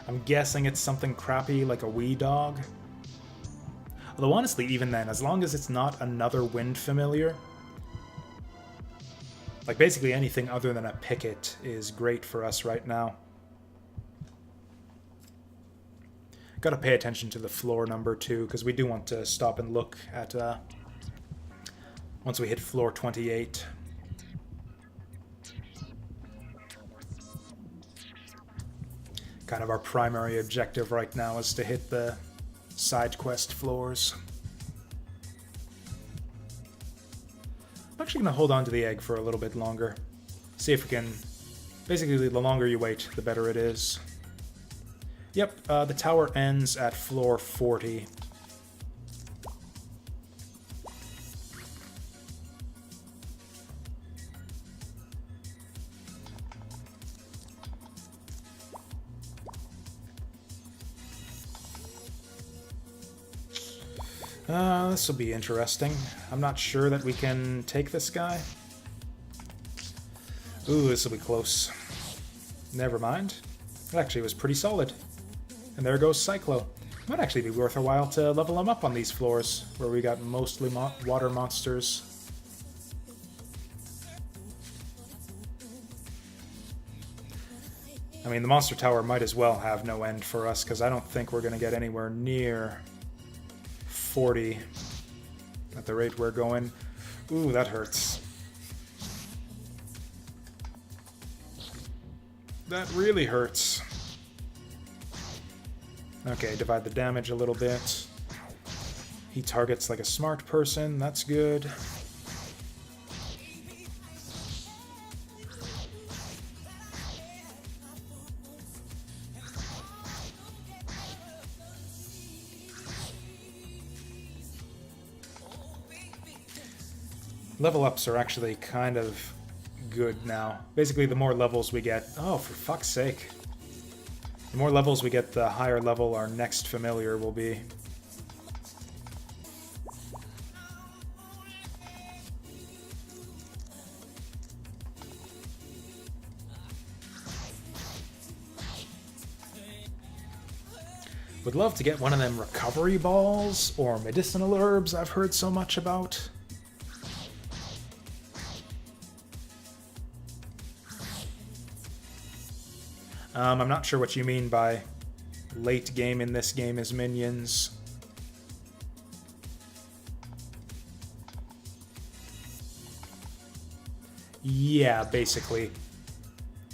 I'm guessing it's something crappy like a wee dog. Although honestly, even then, as long as it's not another wind familiar, like basically anything other than a picket is great for us right now. Gotta pay attention to the floor number too, because we do want to stop and look at once we hit floor 28. Kind of our primary objective right now is to hit the side quest floors. I'm actually going to hold on to the egg for a little bit longer. See if we can... Basically, the longer you wait, the better it is. Yep, the tower ends at floor 40. This will be interesting. I'm not sure that we can take this guy. Ooh, this will be close. Never mind. It actually was pretty solid. And there goes Cyclo. Might actually be worth a while to level him up on these floors, where we got mostly water monsters. I mean, the monster tower might as well have no end for us, because I don't think we're going to get anywhere near 40 at the rate we're going. Ooh, that hurts. That really hurts. Okay, divide the damage a little bit. He targets like a smart person, that's good. Level ups are actually kind of good now. Basically, the more levels we get... Oh, for fuck's sake. The more levels we get, the higher level our next familiar will be. Would love to get one of them recovery balls or medicinal herbs I've heard so much about. I'm not sure what you mean by late game in this game as minions. Yeah, basically.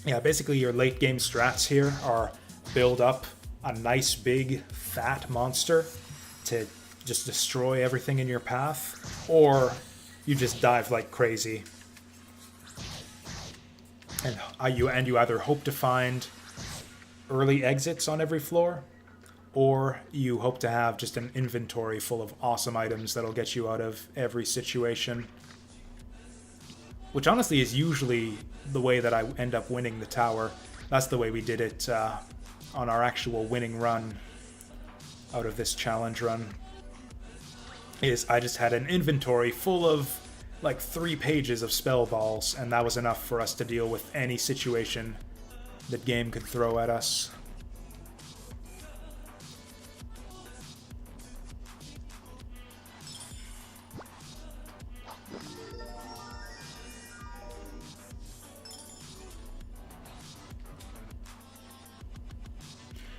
Yeah, basically your late game strats here are build up a nice big fat monster to just destroy everything in your path, or you just dive like crazy. And you either hope to find early exits on every floor, or you hope to have just an inventory full of awesome items that'll get you out of every situation. Which honestly is usually the way that I end up winning the tower. That's the way we did it on our actual winning run out of this challenge run. Is I just had an inventory full of like 3 pages of spell balls, and that was enough for us to deal with any situation that game could throw at us.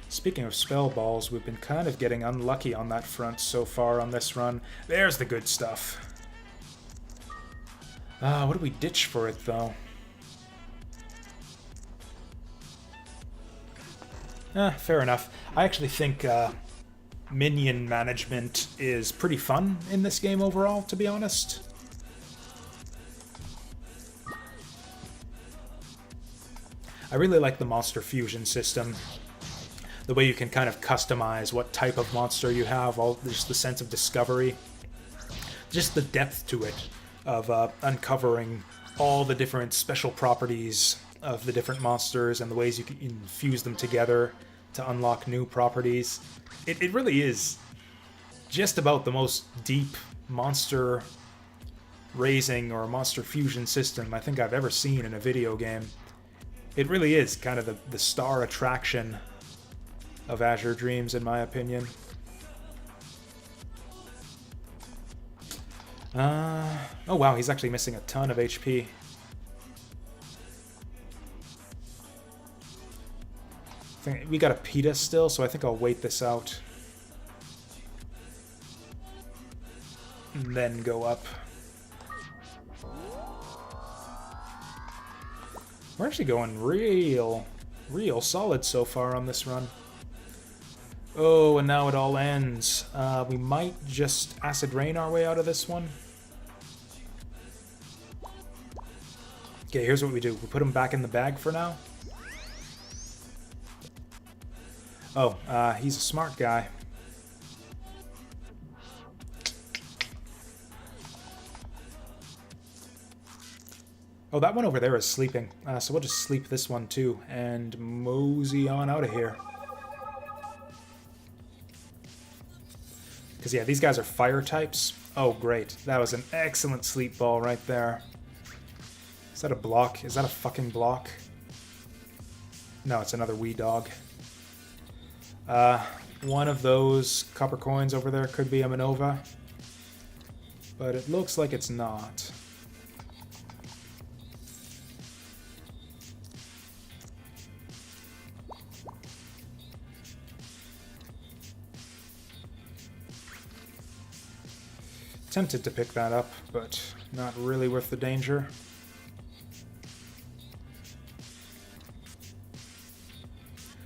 Speaking of spell balls, we've been kind of getting unlucky on that front so far on this run. There's the good stuff. What do we ditch for it, though? Fair enough. I actually think minion management is pretty fun in this game overall, to be honest. I really like the monster fusion system. The way you can kind of customize what type of monster you have, just the sense of discovery. Just the depth to it, of uncovering all the different special properties of the different monsters and the ways you can infuse them together to unlock new properties. It really is just about the most deep monster raising or monster fusion system I think I've ever seen in a video game. It really is kind of the star attraction of Azure Dreams, in my opinion. Oh wow, he's actually missing a ton of HP. We got a PETA still, so I think I'll wait this out. And then go up. We're actually going real solid so far on this run. Oh, and now it all ends. We might just Acid Rain our way out of this one. Okay, here's what we do. We put him back in the bag for now. Oh, he's a smart guy. Oh, that one over there is sleeping. So we'll just sleep this one too and mosey on out of here. Because yeah, these guys are fire types. Oh, great. That was an excellent sleep ball right there. Is that a block? Is that a fucking block? No, it's another wee dog. One of those copper coins over there could be a Manova, but it looks like it's not. Tempted to pick that up, but not really worth the danger.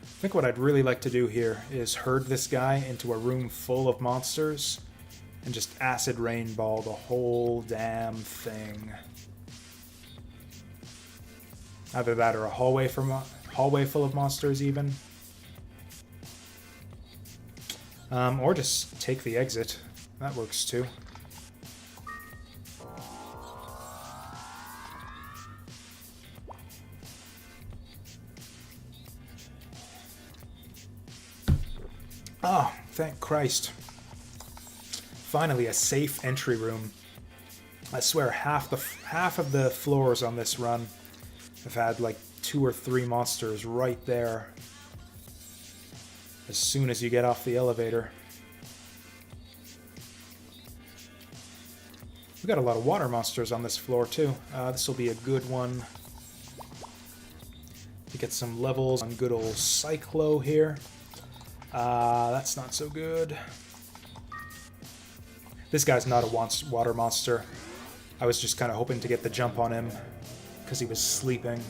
I think what I'd really like to do here is herd this guy into a room full of monsters and just acid rain ball the whole damn thing. Either that or a hallway full of monsters even. Or just take the exit. That works too. Oh, thank Christ. Finally, a safe entry room. I swear half of the floors on this run have had like 2 or 3 monsters right there as soon as you get off the elevator. We got a lot of water monsters on this floor too. This will be a good one to get some levels on good old Cyclo here. That's not so good. This guy's not a water monster. I was just kind of hoping to get the jump on him because he was sleeping.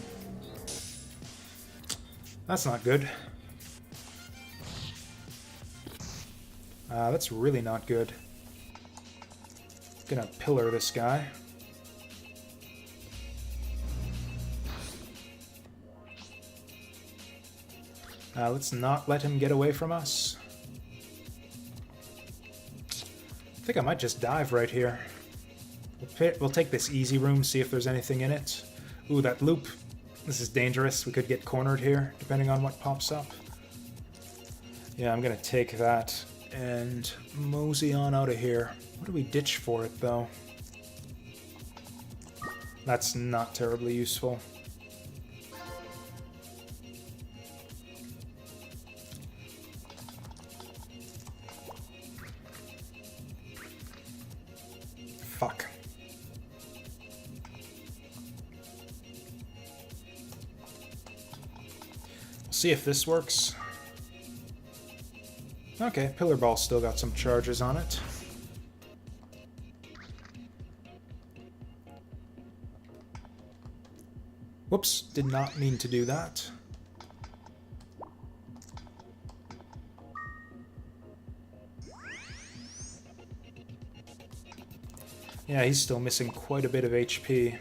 That's not good. That's really not good. Gonna pillar this guy. Let's not let him get away from us. I think I might just dive right here. We'll take this easy room, see if there's anything in it. Ooh, that loop. This is dangerous. We could get cornered here, depending on what pops up. Yeah, I'm gonna take that and mosey on out of here. What do we ditch for it, though? That's not terribly useful. Fuck. We'll see if this works. Okay, Pillar Ball still got some charges on it. Whoops, did not mean to do that. Yeah, he's still missing quite a bit of HP.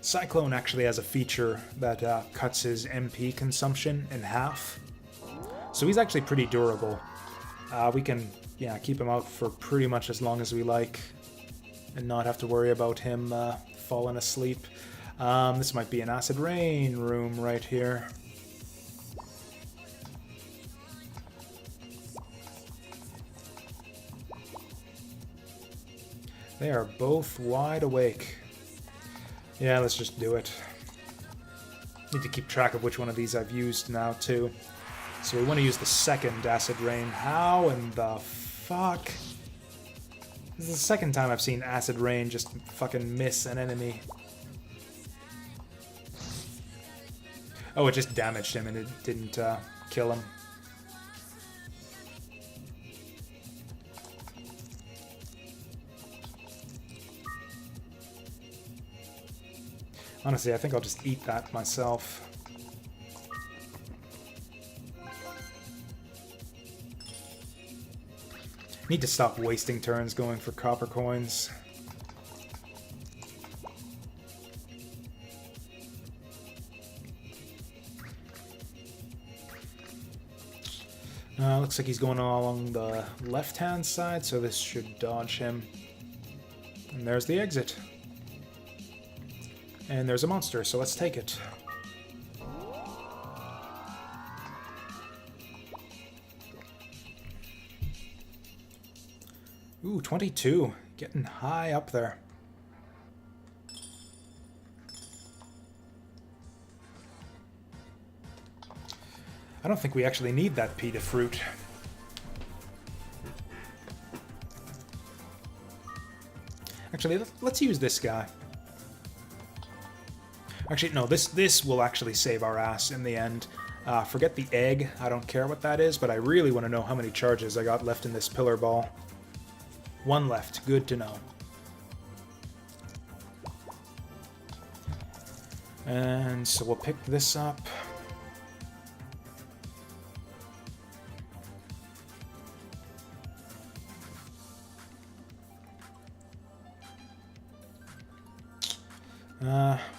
Cyclone actually has a feature that cuts his MP consumption in half. So he's actually pretty durable. We can keep him out for pretty much as long as we like and not have to worry about him falling asleep. This might be an Acid Rain room right here. They are both wide awake. Yeah, let's just do it. Need to keep track of which one of these I've used now, too. So we want to use the second Acid Rain. How in the fuck? This is the second time I've seen Acid Rain just fucking miss an enemy. Oh, it just damaged him and it didn't kill him. Honestly, I think I'll just eat that myself. Need to stop wasting turns going for copper coins. Looks like he's going along the left-hand side, so this should dodge him. And there's the exit. And there's a monster, so let's take it. Ooh, 22. Getting high up there. I don't think we actually need that pea fruit. Actually, let's use this guy. Actually, no, this will actually save our ass in the end. Forget the egg. I don't care what that is, but I really want to know how many charges I got left in this pillar ball. 1 left. Good to know. And so we'll pick this up.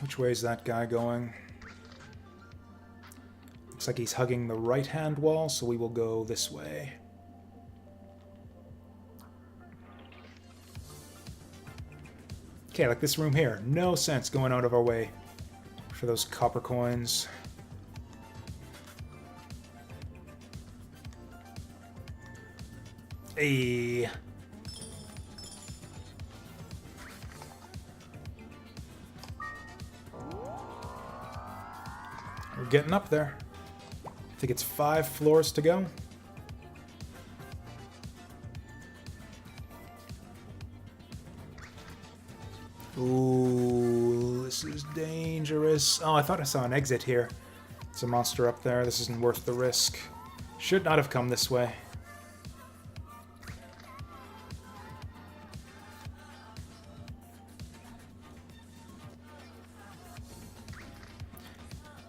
Which way is that guy going? Looks like he's hugging the right-hand wall, so we will go this way. Okay, like this room here. No sense going out of our way for those copper coins. Hey. We're getting up there. I think it's 5 floors to go. Ooh, this is dangerous. Oh, I thought I saw an exit here. There's a monster up there. This isn't worth the risk. Should not have come this way.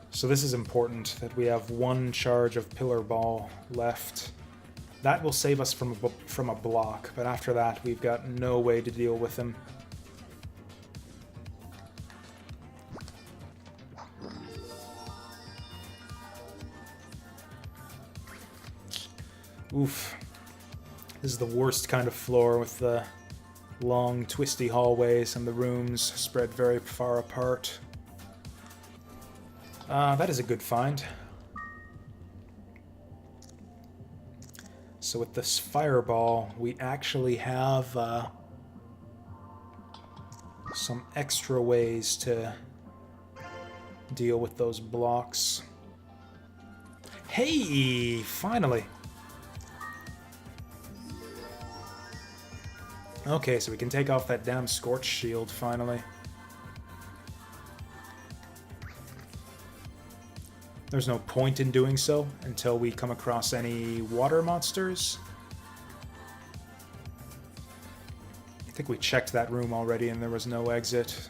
So this is important, that we have 1 charge of Pillar Ball left. That will save us from a block, but after that we've got no way to deal with him. Oof. This is the worst kind of floor with the long, twisty hallways and the rooms spread very far apart. That is a good find. So with this fireball, we actually have some extra ways to deal with those blocks. Hey, finally! Okay, so we can take off that damn Scorch Shield, finally. There's no point in doing so until we come across any water monsters. I think we checked that room already and there was no exit.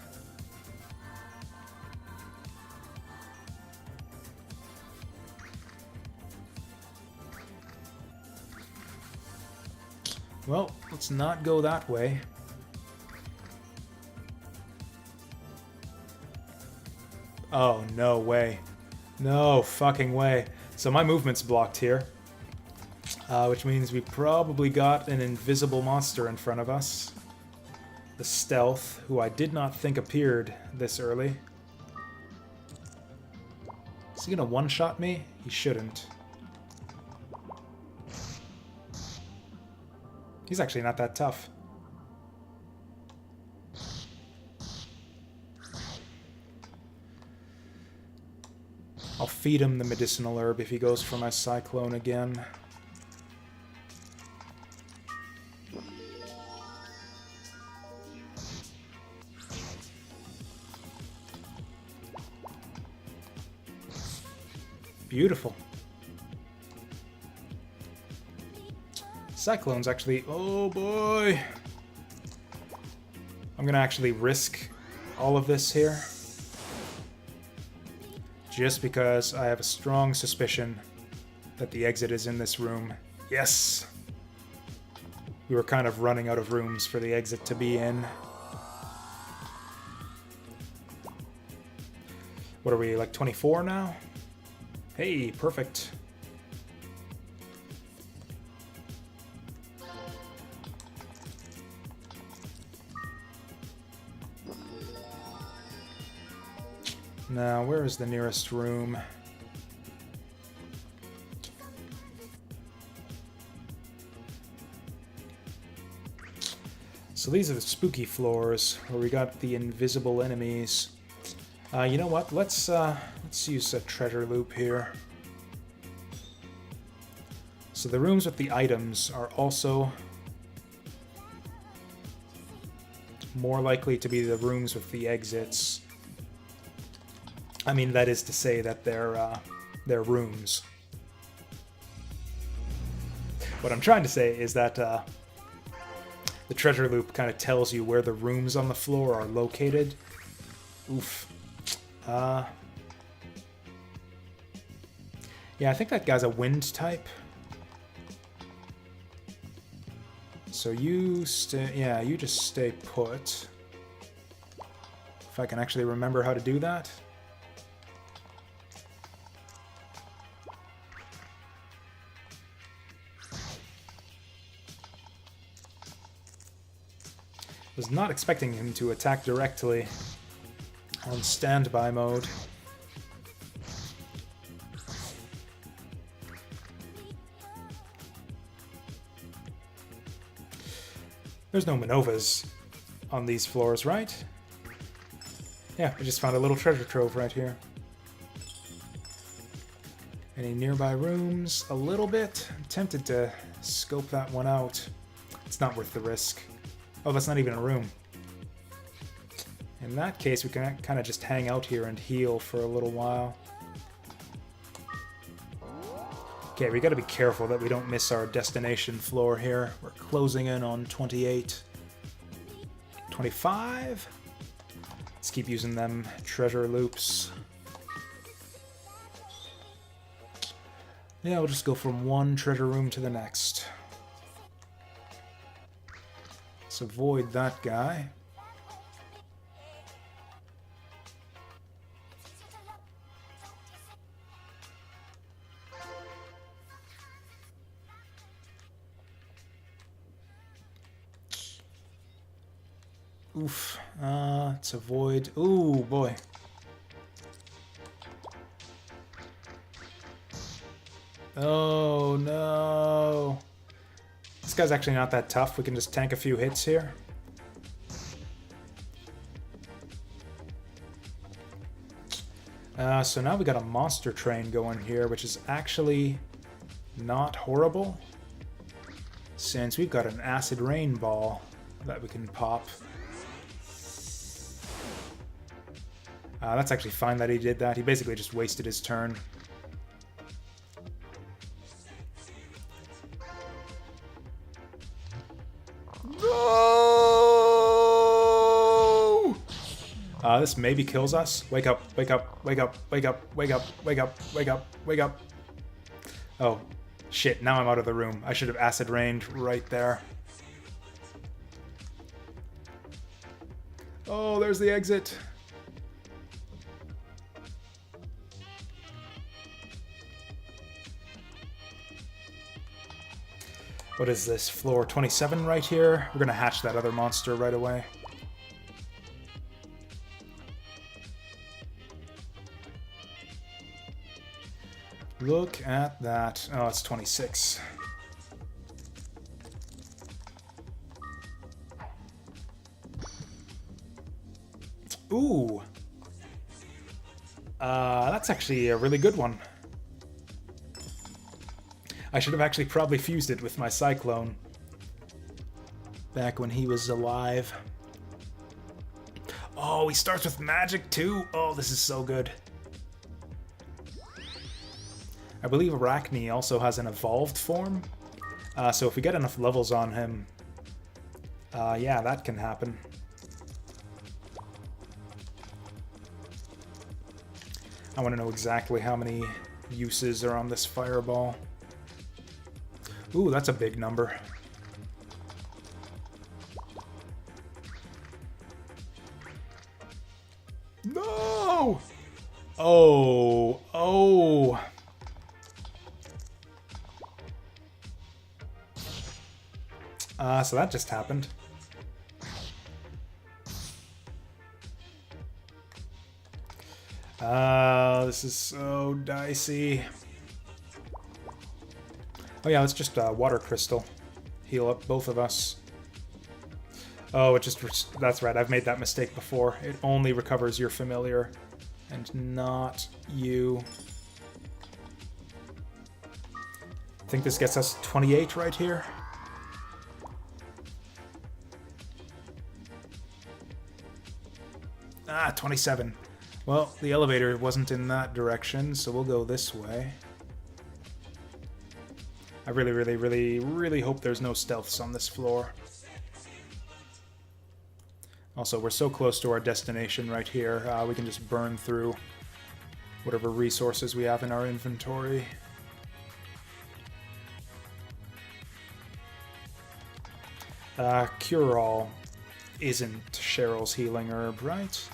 Well, let's not go that way. Oh, no way. No fucking way. So my movement's blocked here. Which means we probably got an invisible monster in front of us. The Stealth, who I did not think appeared this early. Is he gonna one-shot me? He shouldn't. He's actually not that tough. I'll feed him the Medicinal Herb if he goes for my Cyclone again. Beautiful. Cyclone's actually... Oh boy! I'm gonna actually risk all of this here. Just because I have a strong suspicion that the exit is in this room. Yes! We were kind of running out of rooms for the exit to be in. What are we, like 24 now? Hey, perfect. Now, where is the nearest room? So these are the spooky floors where we got the invisible enemies. You know what? Let's use a treasure loop here. So the rooms with the items are also more likely to be the rooms with the exits. I mean, that is to say that they're rooms. What I'm trying to say is that the treasure loop kind of tells you where the rooms on the floor are located. Oof. Yeah, I think that guy's a wind type. So you stay... Yeah, you just stay put. If I can actually remember how to do that. Was not expecting him to attack directly on standby mode. There's no Manovas on these floors, right? Yeah, I just found a little treasure trove right here. Any nearby rooms? A little bit. I'm tempted to scope that one out. It's not worth the risk. Oh, that's not even a room. In that case, we can kind of just hang out here and heal for a little while. Okay, we gotta be careful that we don't miss our destination floor here. We're closing in on 28. 25? Let's keep using them treasure loops. Yeah, we'll just go from one treasure room to the next. Let's avoid that guy. Oof. Let's avoid... Ooh, boy. Oh, no. This guy's actually not that tough. We can just tank a few hits here. So now we got a monster train going here, which is actually not horrible, since we've got an acid rain ball that we can pop. That's actually fine that he did that. He basically just wasted his turn. No! This maybe kills us. Wake up, wake up, wake up, wake up, wake up, wake up, wake up, wake up. Oh, shit, now I'm out of the room. I should have acid rained right there. Oh, there's the exit. What is this? Floor 27 right here? We're gonna hatch that other monster right away. Look at that. Oh, it's 26. Ooh. That's actually a really good one. I should have actually probably fused it with my Cyclone back when he was alive. Oh, he starts with magic too? Oh, this is so good. I believe Arachne also has an evolved form. So if we get enough levels on him, yeah, that can happen. I want to know exactly how many uses are on this fireball. Ooh, that's a big number. No! Oh, oh. So that just happened. This is so dicey. Oh yeah, let's just water crystal. Heal up both of us. Oh, it just... That's right, I've made that mistake before. It only recovers your familiar, and not you. I think this gets us 28 right here. Ah, 27. Well, the elevator wasn't in that direction, so we'll go this way. I really, really, really, really hope there's no stealths on this floor. Also, we're so close to our destination right here, we can just burn through whatever resources we have in our inventory. Cure-All isn't Cheryl's healing herb, right?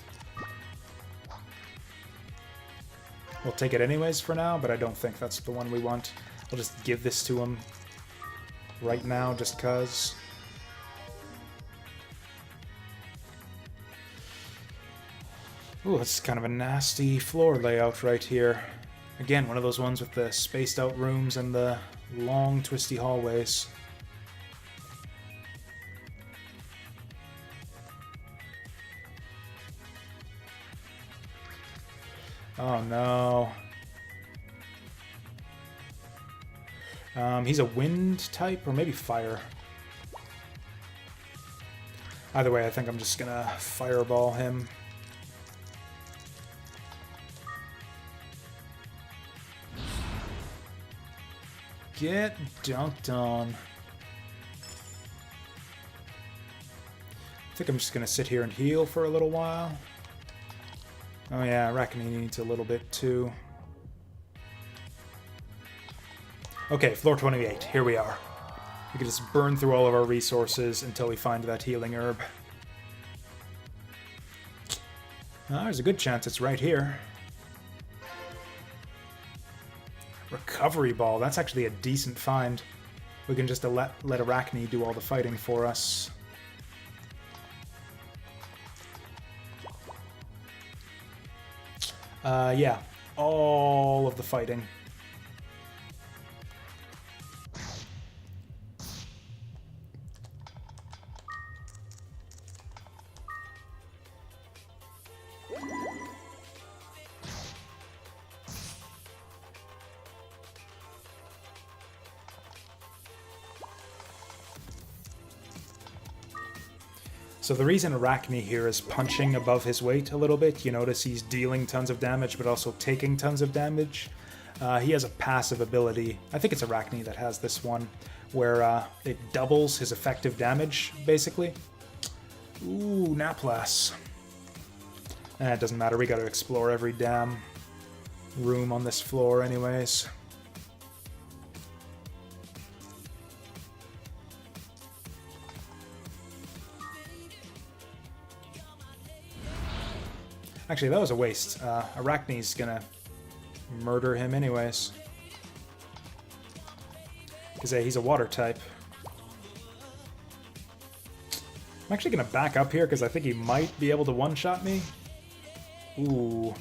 We'll take it anyways for now, but I don't think that's the one we want. We'll just give this to him right now, just cuz. Ooh, that's kind of a nasty floor layout right here. Again, one of those ones with the spaced out rooms and the long, twisty hallways. Oh no. He's a wind type, or maybe fire. Either way, I think I'm just gonna fireball him. Get dunked on. I think I'm just gonna sit here and heal for a little while. Oh yeah, Arachne needs a little bit too. Okay, floor 28, here we are. We can just burn through all of our resources until we find that healing herb. There's a good chance it's right here. Recovery ball, that's actually a decent find. We can just let Arachne do all the fighting for us. Yeah, all of the fighting. So the reason Arachne here is punching above his weight a little bit, you notice he's dealing tons of damage but also taking tons of damage. He has a passive ability, I think it's Arachne that has this one, where it doubles his effective damage, basically. Ooh, Naplas. It doesn't matter, we gotta explore every damn room on this floor anyways. Actually, that was a waste. Arachne's gonna murder him anyways. Because he's a water type. I'm actually gonna back up here because I think he might be able to one-shot me. Ooh.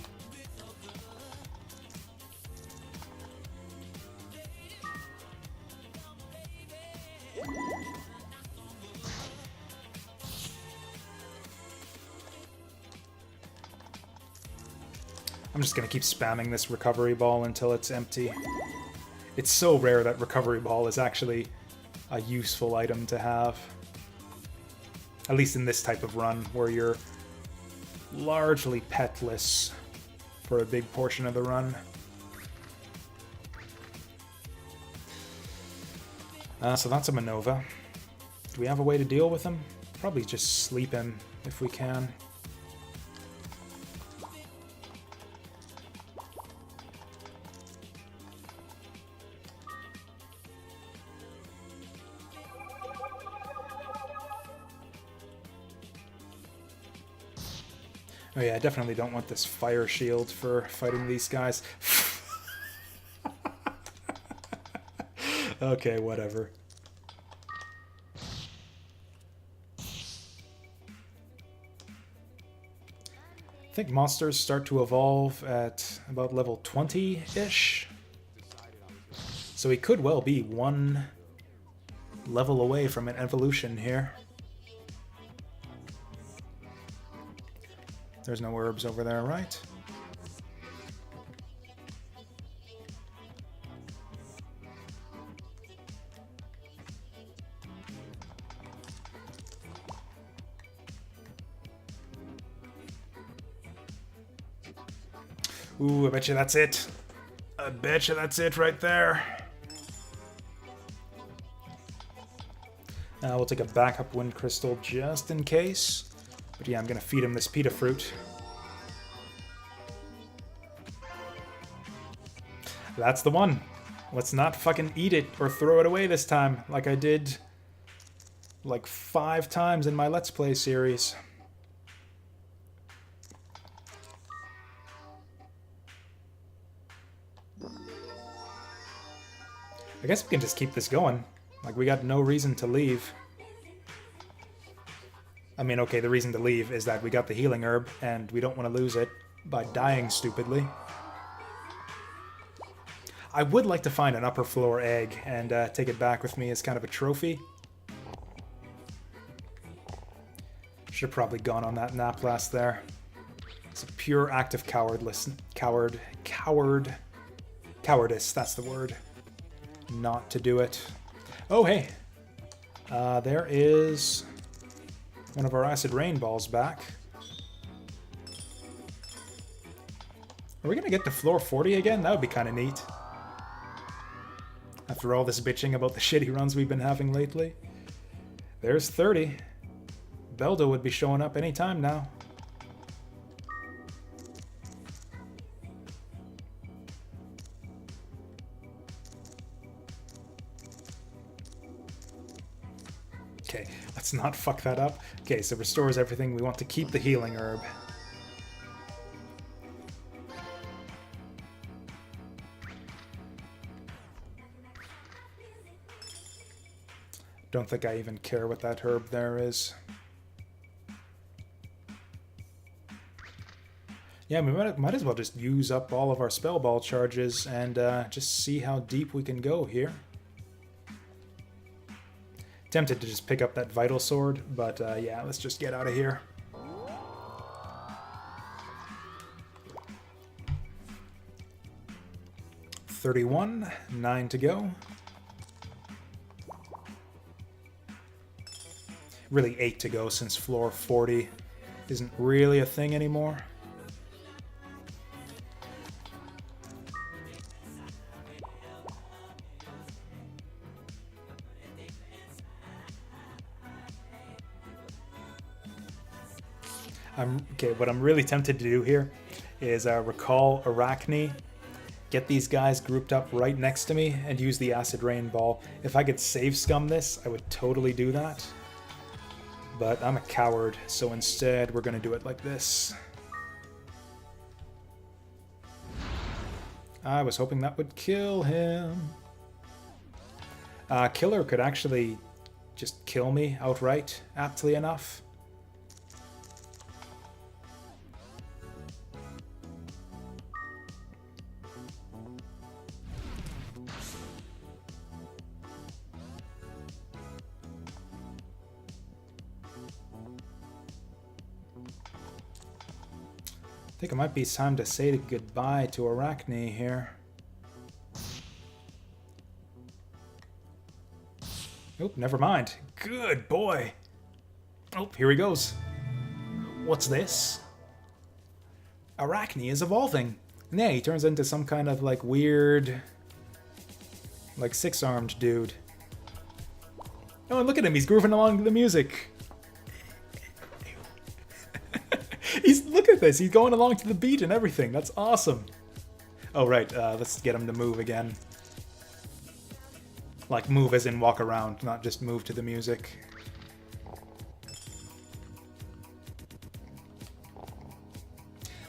I'm just gonna keep spamming this recovery ball until it's empty. It's so rare that recovery ball is actually a useful item to have. At least in this type of run, where you're largely petless for a big portion of the run. So that's a Manova. Do we have a way to deal with him? Probably just sleep him if we can. Oh yeah, I definitely don't want this fire shield for fighting these guys. Okay, whatever. I think monsters start to evolve at about level 20-ish. So he could well be one level away from an evolution here. There's no herbs over there, right? Ooh, I bet you that's it. I bet you that's it right there. We'll take a backup wind crystal just in case. But yeah, I'm gonna feed him this pita fruit. That's the one. Let's not fucking eat it or throw it away this time, like I did like 5 times in my Let's Play series. I guess we can just keep this going. Like, we got no reason to leave. I mean, okay, the reason to leave is that we got the healing herb, and we don't want to lose it by dying stupidly. I would like to find an upper floor egg and take it back with me as kind of a trophy. Should have probably gone on that nap last there. It's a pure act of cowardice, that's the word. Not to do it. Oh, hey. There is one of our acid rain balls back. Are we gonna get to floor 40 again? That would be kind of neat. After all this bitching about the shitty runs we've been having lately. There's 30. Beldo would be showing up anytime now. Okay, let's not fuck that up. Okay, so restores everything. We want to keep the healing herb. Don't think I even care what that herb there is. Yeah, we might as well just use up all of our spell ball charges and just see how deep we can go here. Tempted to just pick up that vital sword, but yeah, let's just get out of here. $31, 9 to go. Really 8 to go since floor 40 isn't really a thing anymore. What I'm really tempted to do here is recall Arachne, get these guys grouped up right next to me, and use the acid rain ball. If I could save scum this, I would totally do that. But I'm a coward, so instead we're going to do it like this. I was hoping that would kill him. Killer could actually just kill me outright, aptly enough. think it might be time to say goodbye to Arachne here. Oop, never mind. Good boy. Oh, here he goes. What's this? Arachne is evolving. And yeah, he turns into some kind of like weird, like six-armed dude. Oh, and look at him, he's grooving along to the music. Look at this, he's going along to the beat and everything. That's awesome. Oh, right, let's get him to move again. Like, move as in walk around, not just move to the music.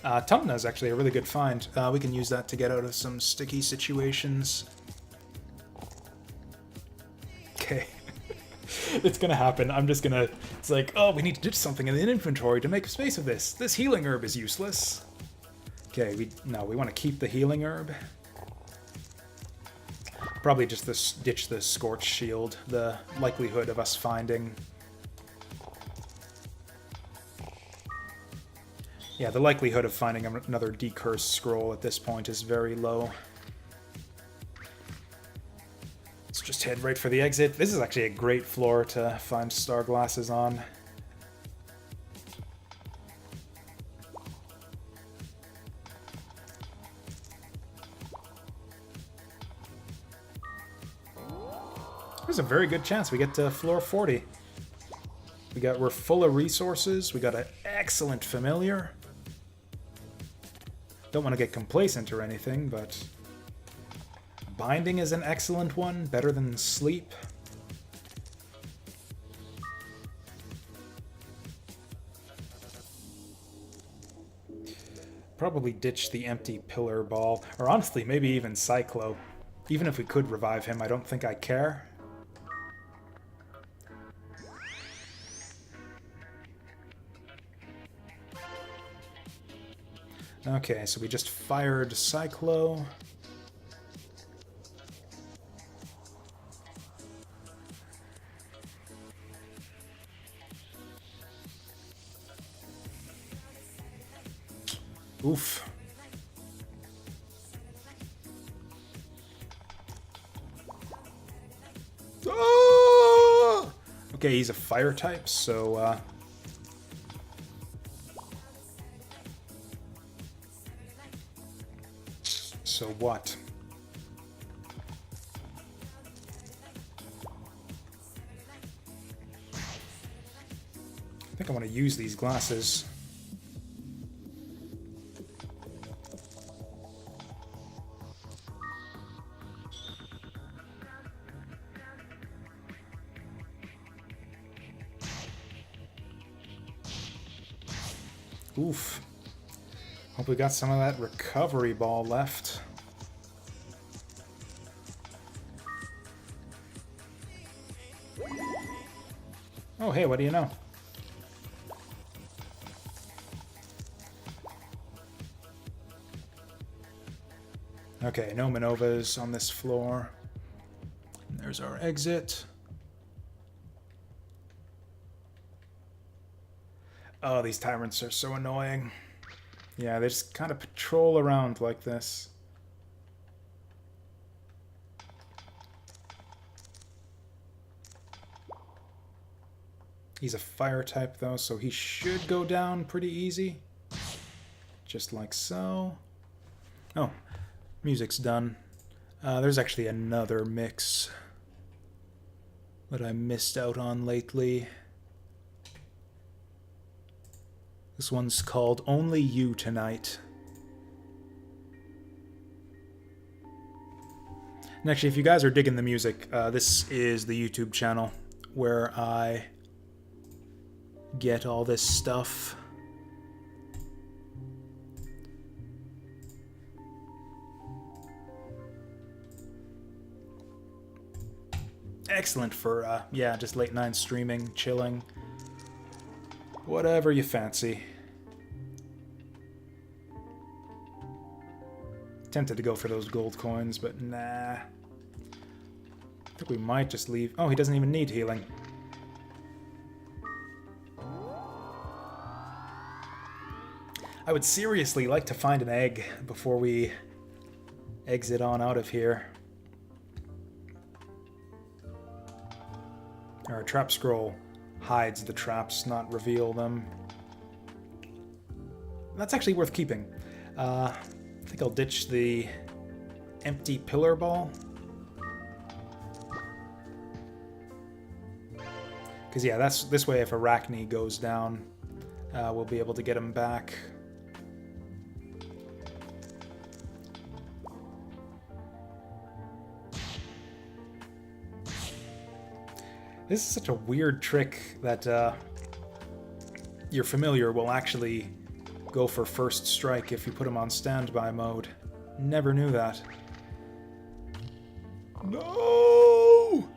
Tumna is actually a really good find. We can use that to get out of some sticky situations. Okay. It's gonna happen. I'm just gonna... It's like, oh, we need to ditch something in the inventory to make space of this. This healing herb is useless. Okay, we want to keep the healing herb. Probably just ditch the Scorch Shield. The likelihood of us finding... Yeah, the likelihood of finding another Decursed scroll at this point is very low. Let's just head right for the exit. This is actually a great floor to find star glasses on. There's a very good chance we get to floor 40. We're full of resources. We got an excellent familiar. Don't want to get complacent or anything, but binding is an excellent one, better than sleep. Probably ditch the empty pillar ball, or honestly, maybe even Cyclo. Even if we could revive him, I don't think I care. Okay, so we just fired Cyclo. Oof. Ah! Okay, he's a fire type, so so what? I think I want to use these glasses. Oof. Hope we got some of that recovery ball left. Oh, hey, what do you know? Okay, no Manovas on this floor. And there's our exit. Oh, these tyrants are so annoying. Yeah, they just kind of patrol around like this. He's a fire type though, so he should go down pretty easy. Just like so. Oh, music's done. There's actually another mix that I missed out on lately. This one's called Only You Tonight. And actually, if you guys are digging the music, this is the YouTube channel where I get all this stuff. Excellent for, yeah, just late night streaming, chilling. Whatever you fancy. Tempted to go for those gold coins, but nah. I think we might just leave. Oh, he doesn't even need healing. I would seriously like to find an egg before we exit on out of here. Our trap scroll hides the traps, not reveal them. That's actually worth keeping. I think I'll ditch the empty pillar ball. Because yeah, that's this way if Arachne goes down, we'll be able to get him back. This is such a weird trick that your familiar will actually go for first strike if you put him on standby mode. Never knew that. No!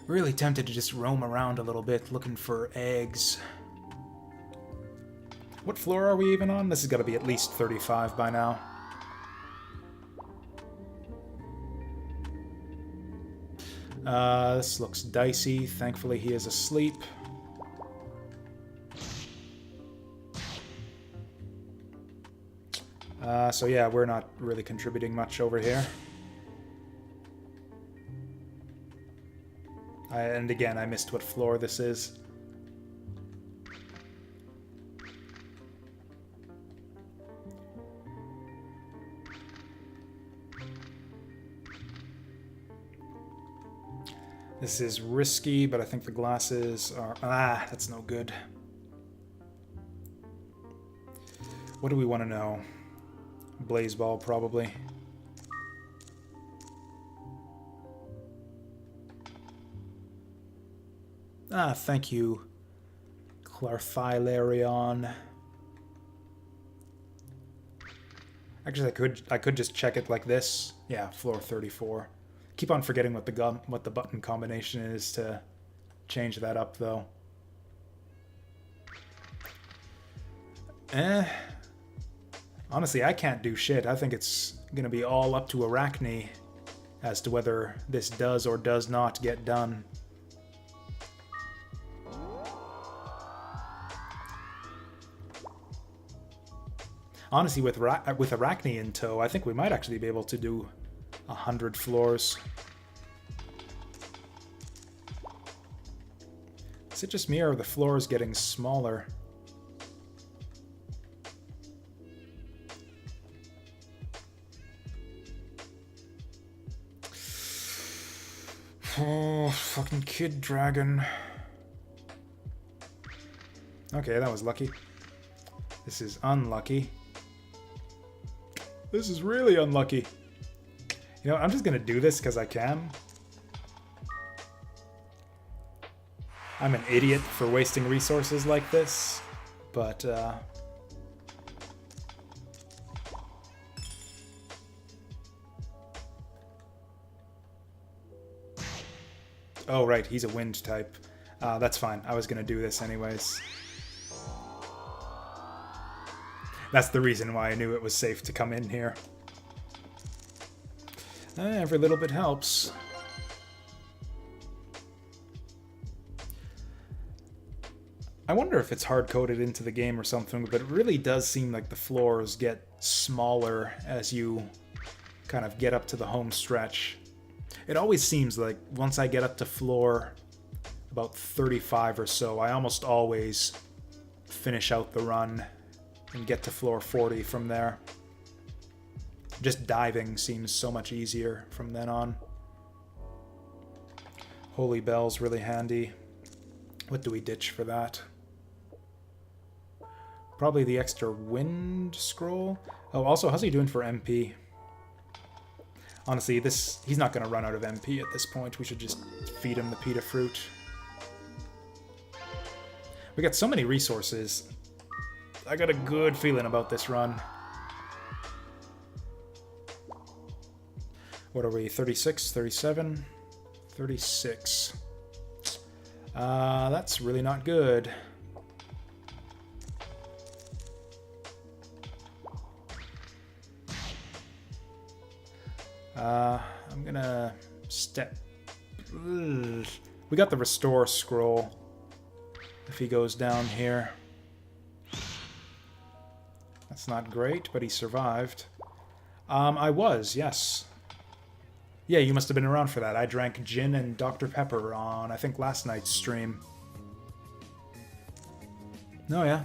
Really tempted to just roam around a little bit looking for eggs. What floor are we even on? This has got to be at least 35 by now. This looks dicey. Thankfully he is asleep. So yeah, we're not really contributing much over here. And again, I missed what floor this is. This is risky, but I think the glasses are... Ah, that's no good. What do we want to know? Blaze ball, probably. Ah, thank you, Clarthilarion. Actually, I could just check it like this. Yeah, floor 34. Keep on forgetting what the button combination is to change that up, though. Honestly, I can't do shit. I think it's gonna be all up to Arachne as to whether this does or does not get done. Honestly, with Arachne in tow, I think we might actually be able to do 100 floors. Is it just me or are the floors getting smaller? Oh, fucking kid dragon. Okay, that was lucky. This is unlucky. This is really unlucky. You know, I'm just gonna do this because I can. I'm an idiot for wasting resources like this, but oh right, he's a wind type. That's fine. I was gonna do this anyways. That's the reason why I knew it was safe to come in here. Every little bit helps. I wonder if it's hard-coded into the game or something, but it really does seem like the floors get smaller as you kind of get up to the home stretch. It always seems like once I get up to floor about 35 or so, I almost always finish out the run and get to floor 40 from there. Just diving seems so much easier from then on. Holy Bell's really handy. What do we ditch for that? Probably the extra wind scroll. Oh, also, how's he doing for MP? Honestly, he's not going to run out of MP at this point. We should just feed him the pita fruit. We got so many resources. I got a good feeling about this run. What are we, 36, 37? 36. That's really not good. I'm I'm gonna step... Ugh. We got the restore scroll. If he goes down here. That's not great, but he survived. I was, yes. Yeah, you must have been around for that. I drank gin and Dr. Pepper on, I think, last night's stream. Oh, yeah.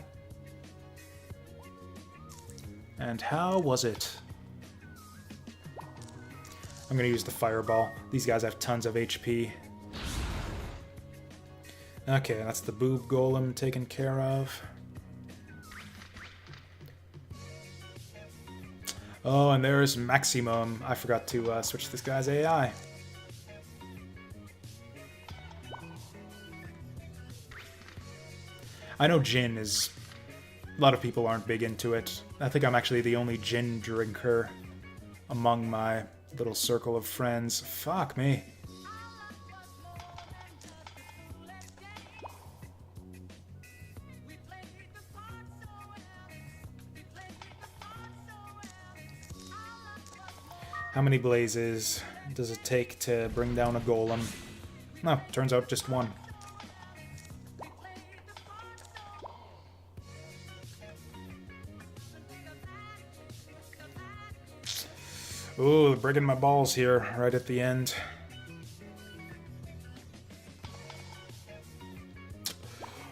And how was it? I'm gonna use the fireball. These guys have tons of HP. Okay, that's the boob golem taken care of. Oh, and there's Maximum. I forgot to switch this guy's AI. I know gin is... A lot of people aren't big into it. I think I'm actually the only gin drinker among my little circle of friends. Fuck me. How many blazes does it take to bring down a golem? No, turns out just one. Ooh, breaking my balls here right at the end.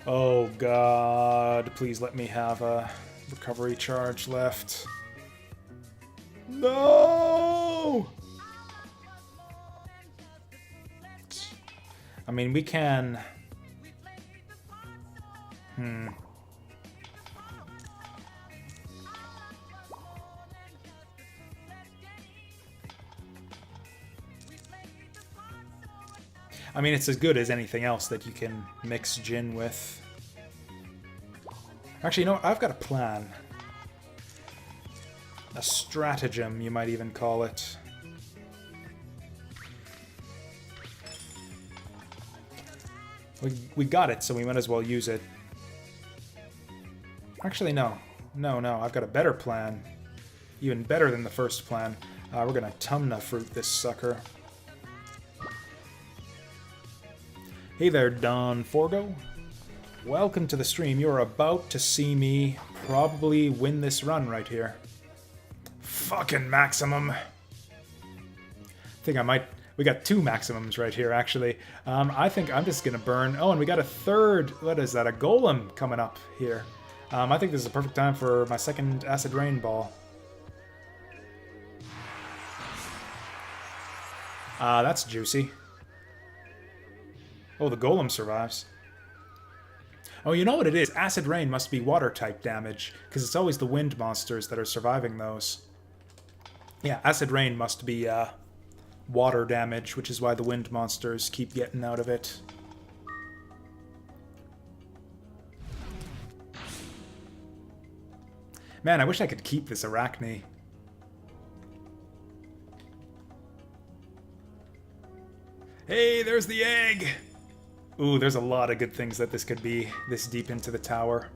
Oh god, please let me have a recovery charge left. No! I mean, we can... I mean, it's as good as anything else that you can mix gin with. Actually, you know what? I've got a plan. A stratagem, you might even call it. We got it, so we might as well use it. Actually, no. No, I've got a better plan. Even better than the first plan. We're gonna Tumna fruit this sucker. Hey there, Don Forgo. Welcome to the stream. You're about to see me probably win this run right here. Fucking Maximum. I think I might... We got two Maximums right here, actually. I think I'm just gonna burn... Oh, and we got a third... What is that? A Golem coming up here. I think this is a perfect time for my second Acid Rain Ball. That's juicy. Oh, the Golem survives. Oh, you know what it is? Acid Rain must be water-type damage, because it's always the wind monsters that are surviving those. Yeah, Acid Rain must be water damage, which is why the wind monsters keep getting out of it. Man, I wish I could keep this Arachne. Hey, there's the egg! Ooh, there's a lot of good things that this could be this deep into the tower.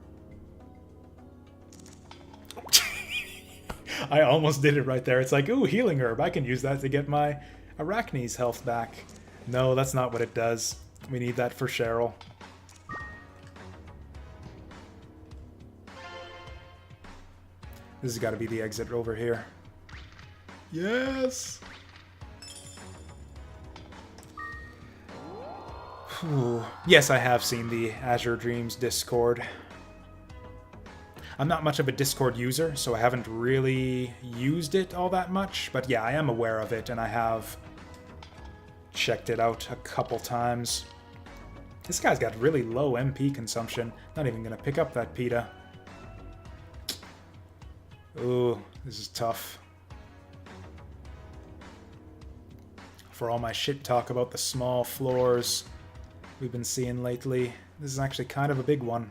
I almost did it right there. It's like, ooh, healing herb. I can use that to get my Arachne's health back. No, that's not what it does. We need that for Cheryl. This has got to be the exit over here. Yes! Ooh. Yes, I have seen the Azure Dreams Discord. I'm not much of a Discord user, so I haven't really used it all that much, but yeah, I am aware of it, and I have checked it out a couple times. This guy's got really low MP consumption. Not even gonna pick up that PETA. Ooh, this is tough. For all my shit talk about the small floors we've been seeing lately, this is actually kind of a big one.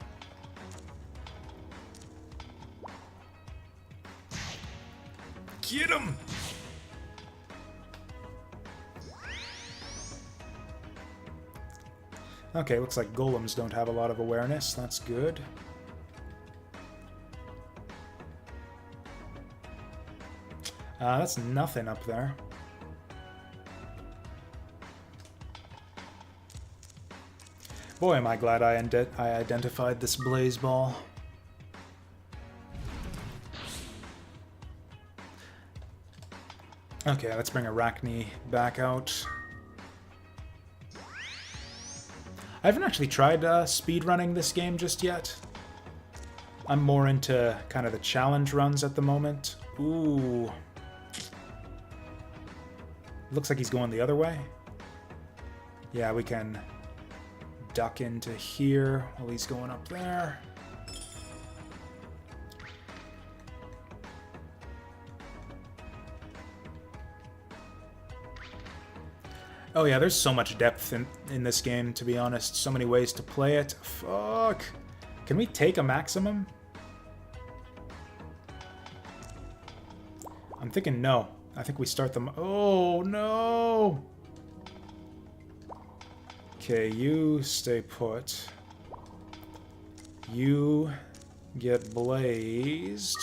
Get him! Okay, looks like golems don't have a lot of awareness. That's good. That's nothing up there. Boy, am I glad I identified this blaze ball. Okay, let's bring Arachne back out. I haven't actually tried speedrunning this game just yet. I'm more into kind of the challenge runs at the moment. Ooh. Looks like he's going the other way. Yeah, we can duck into here while he's going up there. Oh yeah, there's so much depth in this game, to be honest. So many ways to play it. Fuck. Can we take a maximum? I'm thinking no. I think we start them. Oh, no! Okay, you stay put. You get blazed.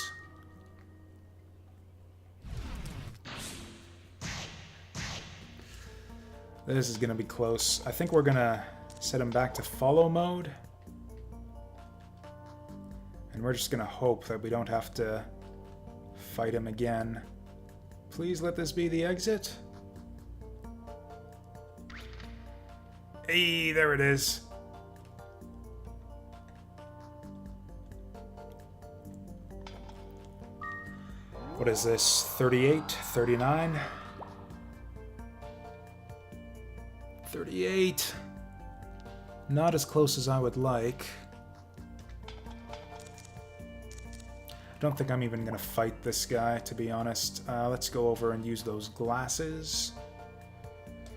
This is going to be close. I think we're going to set him back to follow mode. And we're just going to hope that we don't have to fight him again. Please let this be the exit. Hey, there it is. What is this? 38? 39? 38. Not as close as I would like. I don't think I'm even going to fight this guy, to be honest. Let's go over and use those glasses.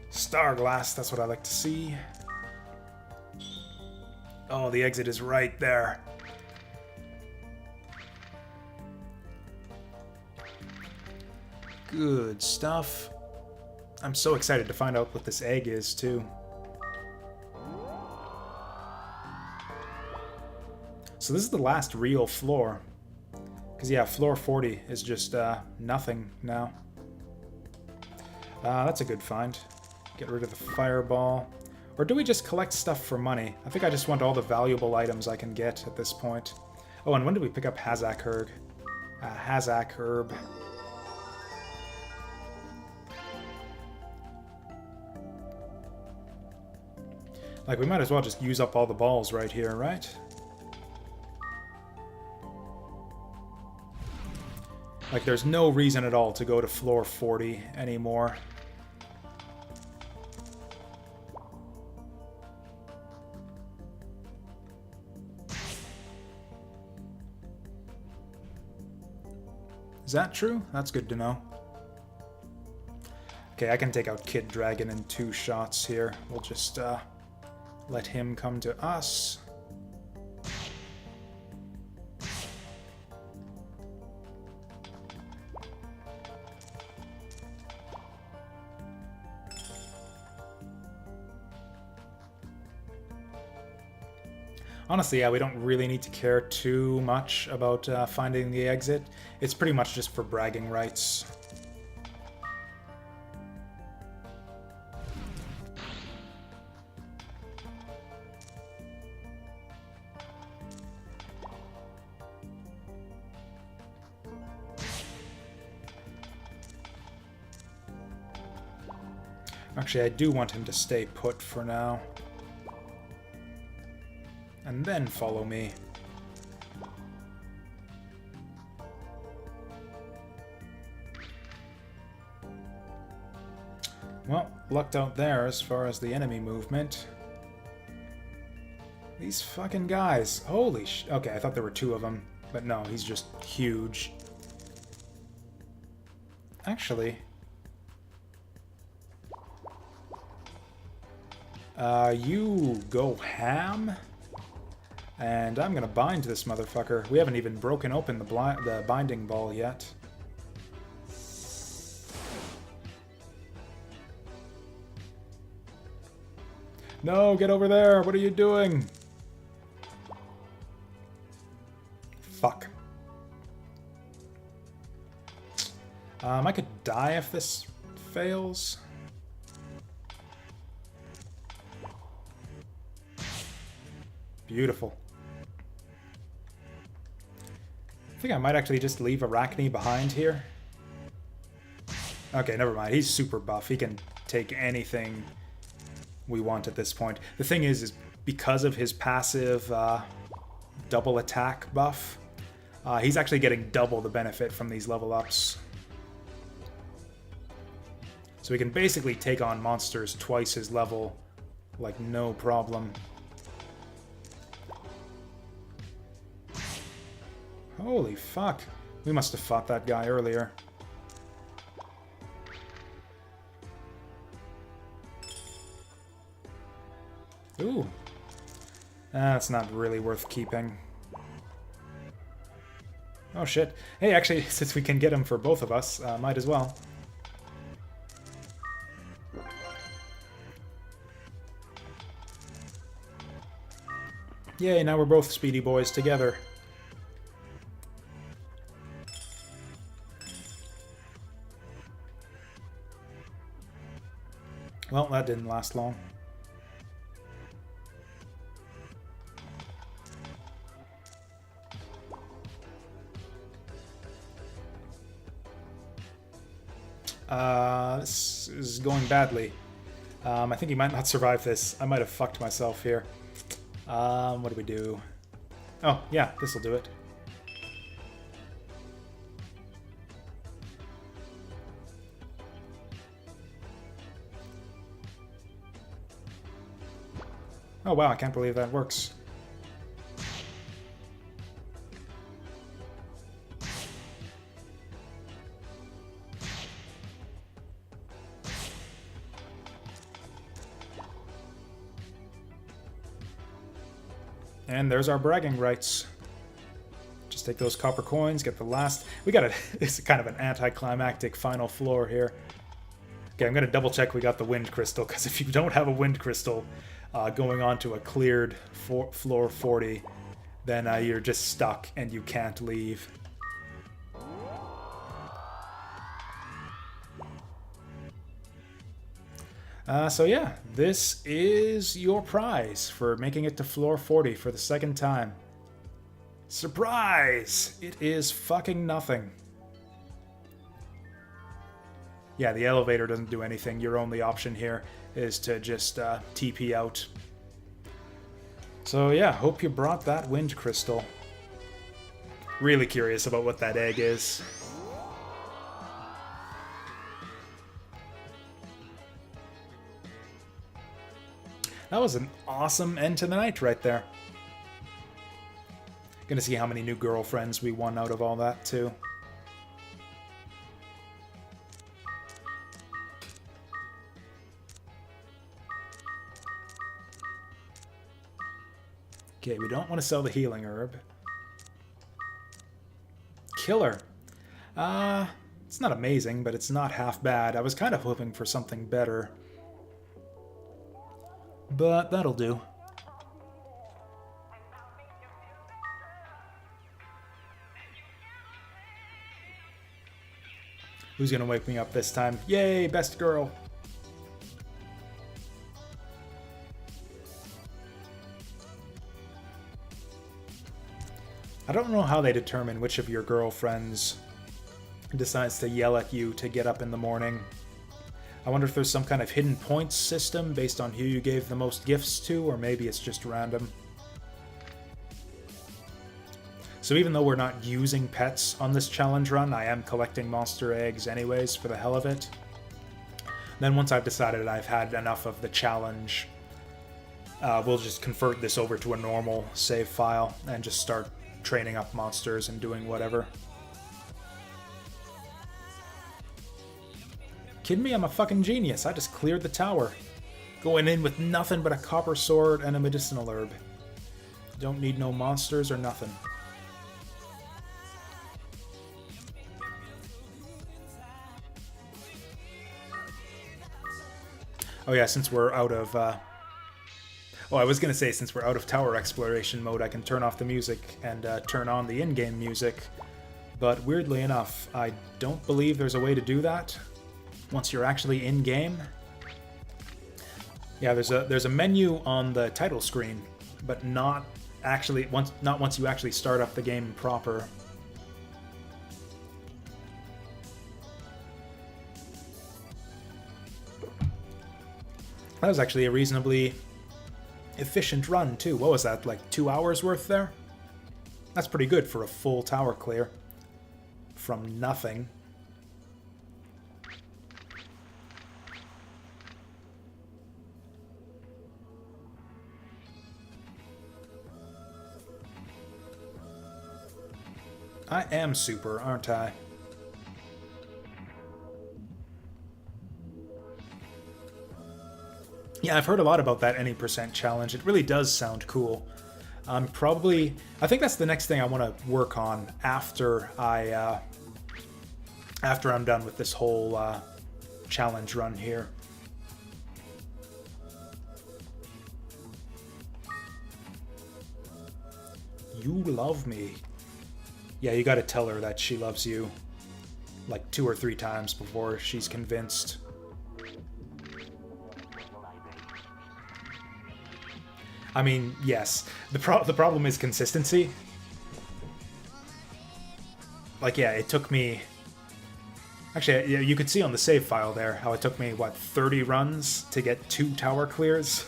Star glass, that's what I like to see. Oh, the exit is right there. Good stuff. I'm so excited to find out what this egg is, too. So this is the last real floor. Because, yeah, floor 40 is just nothing now. That's a good find. Get rid of the fireball. Or do we just collect stuff for money? I think I just want all the valuable items I can get at this point. Oh, and when did we pick up Hazak Herb? Hazak Herb. Like, we might as well just use up all the balls right here, right? Like, there's no reason at all to go to floor 40 anymore. Is that true? That's good to know. Okay, I can take out Kid Dragon in 2 shots here. We'll just, let him come to us. Honestly, yeah, we don't really need to care too much about finding the exit. It's pretty much just for bragging rights. Actually, I do want him to stay put for now. And then follow me. Well, lucked out there as far as the enemy movement. These fucking guys. Holy sh... Okay, I thought there were 2 of them. But no, he's just huge. Actually... you go ham. And I'm gonna bind this motherfucker. We haven't even broken open the binding ball yet. No, get over there! What are you doing? Fuck. I could die if this fails. Beautiful. I think I might actually just leave Arachne behind here. Okay, never mind. He's super buff. He can take anything we want at this point. The thing is because of his passive double attack buff, he's actually getting double the benefit from these level ups. So he can basically take on monsters twice his level, like no problem. Holy fuck. We must have fought that guy earlier. Ooh. That's not really worth keeping. Oh shit. Hey, actually, since we can get him for both of us, might as well. Yay, now we're both speedy boys together. Well, that didn't last long. This is going badly. I think he might not survive this. I might have fucked myself here. What do we do? Oh, yeah, this'll do it. Oh wow, I can't believe that works. And there's our bragging rights. Just take those copper coins, get the last... We got it's kind of an anticlimactic final floor here. Okay, I'm going to double check we got the wind crystal, because if you don't have a wind crystal going on to a cleared floor 40, then you're just stuck and you can't leave. So yeah, this is your prize for making it to floor 40 for the second time. Surprise! It is fucking nothing. Yeah, the elevator doesn't do anything. Your only option here is to just TP out. So yeah, hope you brought that wind crystal. Really curious about what that egg is. That was an awesome end to the night right there. Gonna see how many new girlfriends we won out of all that, too. Okay, we don't want to sell the healing herb. Killer. It's not amazing, but it's not half bad. I was kind of hoping for something better. But that'll do. Who's gonna wake me up this time? Yay, best girl! I don't know how they determine which of your girlfriends decides to yell at you to get up in the morning. I wonder if there's some kind of hidden points system based on who you gave the most gifts to, or maybe it's just random. So even though we're not using pets on this challenge run, I am collecting monster eggs anyways for the hell of it. Then once I've decided I've had enough of the challenge, we'll just convert this over to a normal save file and just start training up monsters and doing whatever. Kidding me? I'm a fucking genius. I just cleared the tower. Going in with nothing but a copper sword and a medicinal herb. Don't need no monsters or nothing. Oh yeah, since we're out of... Oh, I was going to say, since we're out of tower exploration mode, I can turn off the music and turn on the in-game music. But weirdly enough, I don't believe there's a way to do that once you're actually in-game. Yeah, there's a menu on the title screen but not actually once you actually start up the game proper. That was actually a reasonably efficient run, too. What was that, like 2 hours worth there? That's pretty good for a full tower clear. From nothing. I am super, aren't I? Yeah, I've heard a lot about that any percent challenge. It really does sound cool. I think that's the next thing I want to work on after I'm done with this whole challenge run here. You love me. Yeah, you gotta tell her that she loves you like 2 or 3 times before she's convinced. I mean, yes. The problem is consistency. Like, yeah, it took me... Actually, you could see on the save file there how it took me, what, 30 runs to get 2 tower clears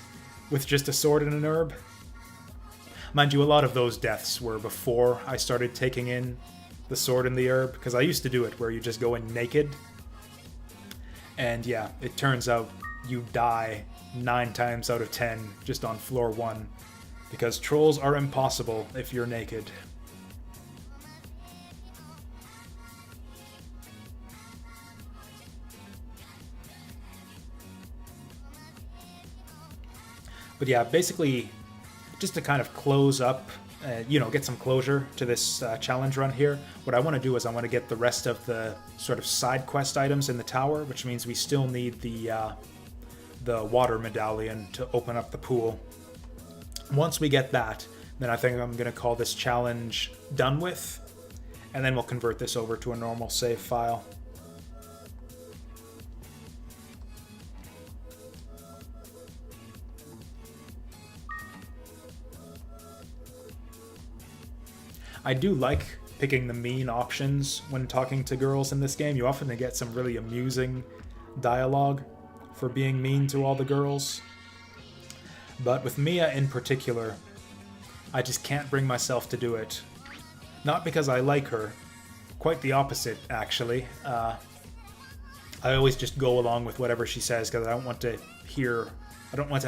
with just a sword and an herb? Mind you, a lot of those deaths were before I started taking in the sword and the herb, because I used to do it where you just go in naked. And yeah, it turns out you die 9 times out of 10 just on floor 1, because trolls are impossible if you're naked. But yeah, basically, just to kind of close up, get some closure to this challenge run here, what I want to do is I want to get the rest of the sort of side quest items in the tower, which means we still need the water medallion to open up the pool. Once we get that, then I think I'm going to call this challenge done with, and then we'll convert this over to a normal save file. I do like picking the mean options when talking to girls in this game. You often get some really amusing dialogue for being mean to all the girls. But with Mia in particular, I just can't bring myself to do it. Not because I like her, quite the opposite, actually. I always just go along with whatever she says because I don't want to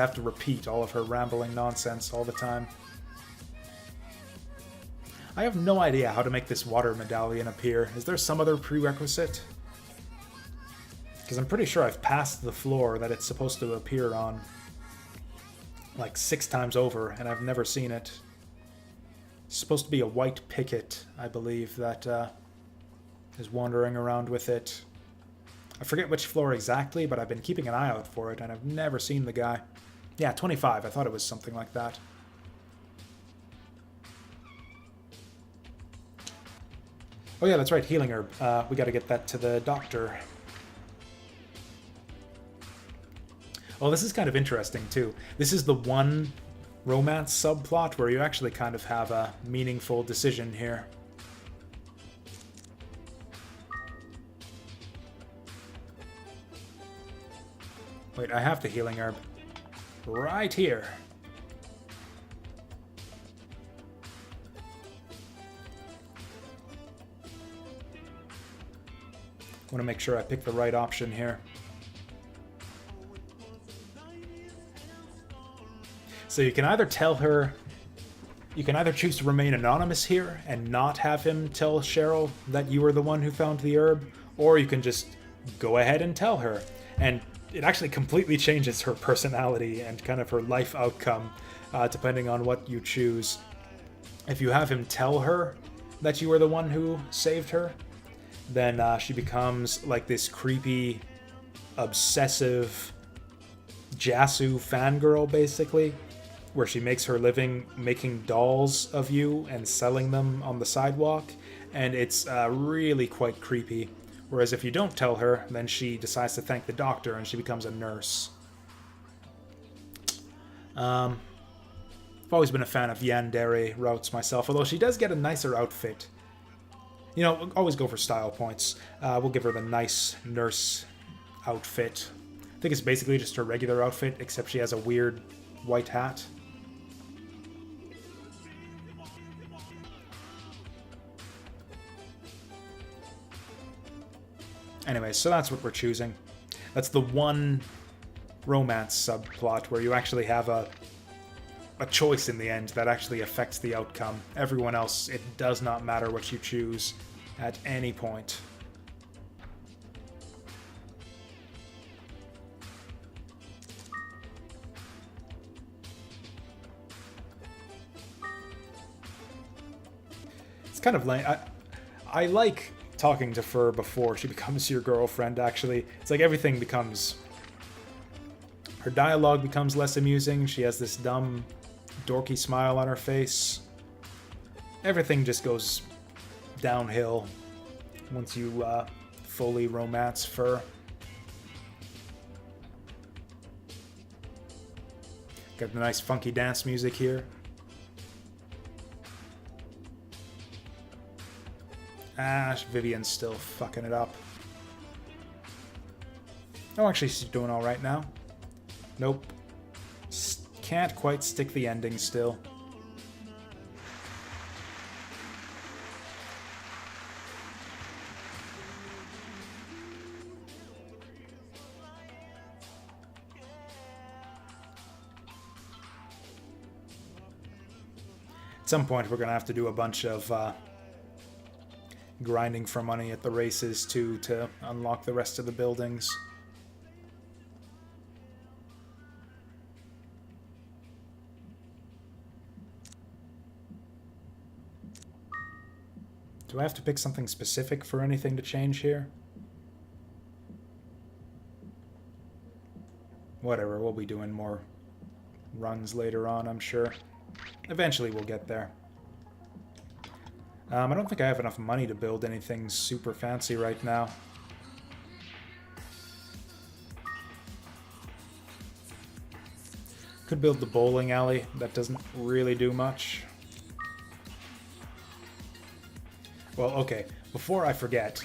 have to repeat all of her rambling nonsense all the time. I have no idea how to make this water medallion appear. Is there some other prerequisite? Because I'm pretty sure I've passed the floor that it's supposed to appear on like 6 times over, and I've never seen it. It's supposed to be a white picket, I believe, that is wandering around with it. I forget which floor exactly, but I've been keeping an eye out for it, and I've never seen the guy. Yeah, 25. I thought it was something like that. Oh yeah, that's right, healing herb. We gotta get that to the doctor. Oh, this is kind of interesting, too. This is the one romance subplot where you actually kind of have a meaningful decision here. Wait, I have the healing herb. Right here. I want to make sure I pick the right option here. So you can either tell her, you can either choose to remain anonymous here and not have him tell Cheryl that you were the one who found the herb, or you can just go ahead and tell her. And it actually completely changes her personality and kind of her life outcome, depending on what you choose. If you have him tell her that you were the one who saved her, then she becomes like this creepy, obsessive Jasu fangirl, basically, where she makes her living making dolls of you and selling them on the sidewalk, and it's really quite creepy. Whereas if you don't tell her, then she decides to thank the doctor and she becomes a nurse. I've always been a fan of yandere routes myself, although she does get a nicer outfit. You know, always go for style points. We'll give her the nice nurse outfit. I think it's basically just her regular outfit, except she has a weird white hat. Anyway, so that's what we're choosing. That's the one romance subplot where you actually have a choice in the end that actually affects the outcome. Everyone else, it does not matter what you choose at any point. It's kind of lame. I like talking to Fur before she becomes your girlfriend, actually. It's like everything becomes... Her dialogue becomes less amusing. She has this dumb, dorky smile on her face. Everything just goes downhill once you fully romance Fur. Got the nice funky dance music here. Vivian's still fucking it up. Oh, actually, she's doing alright now. Nope. Can't quite stick the ending still. At some point, we're going to have to do a bunch of grinding for money at the races, too, to unlock the rest of the buildings. Do I have to pick something specific for anything to change here? Whatever, we'll be doing more runs later on, I'm sure. Eventually we'll get there. I don't think I have enough money to build anything super fancy right now. Could build the bowling alley. That doesn't really do much. Well, okay. Before I forget,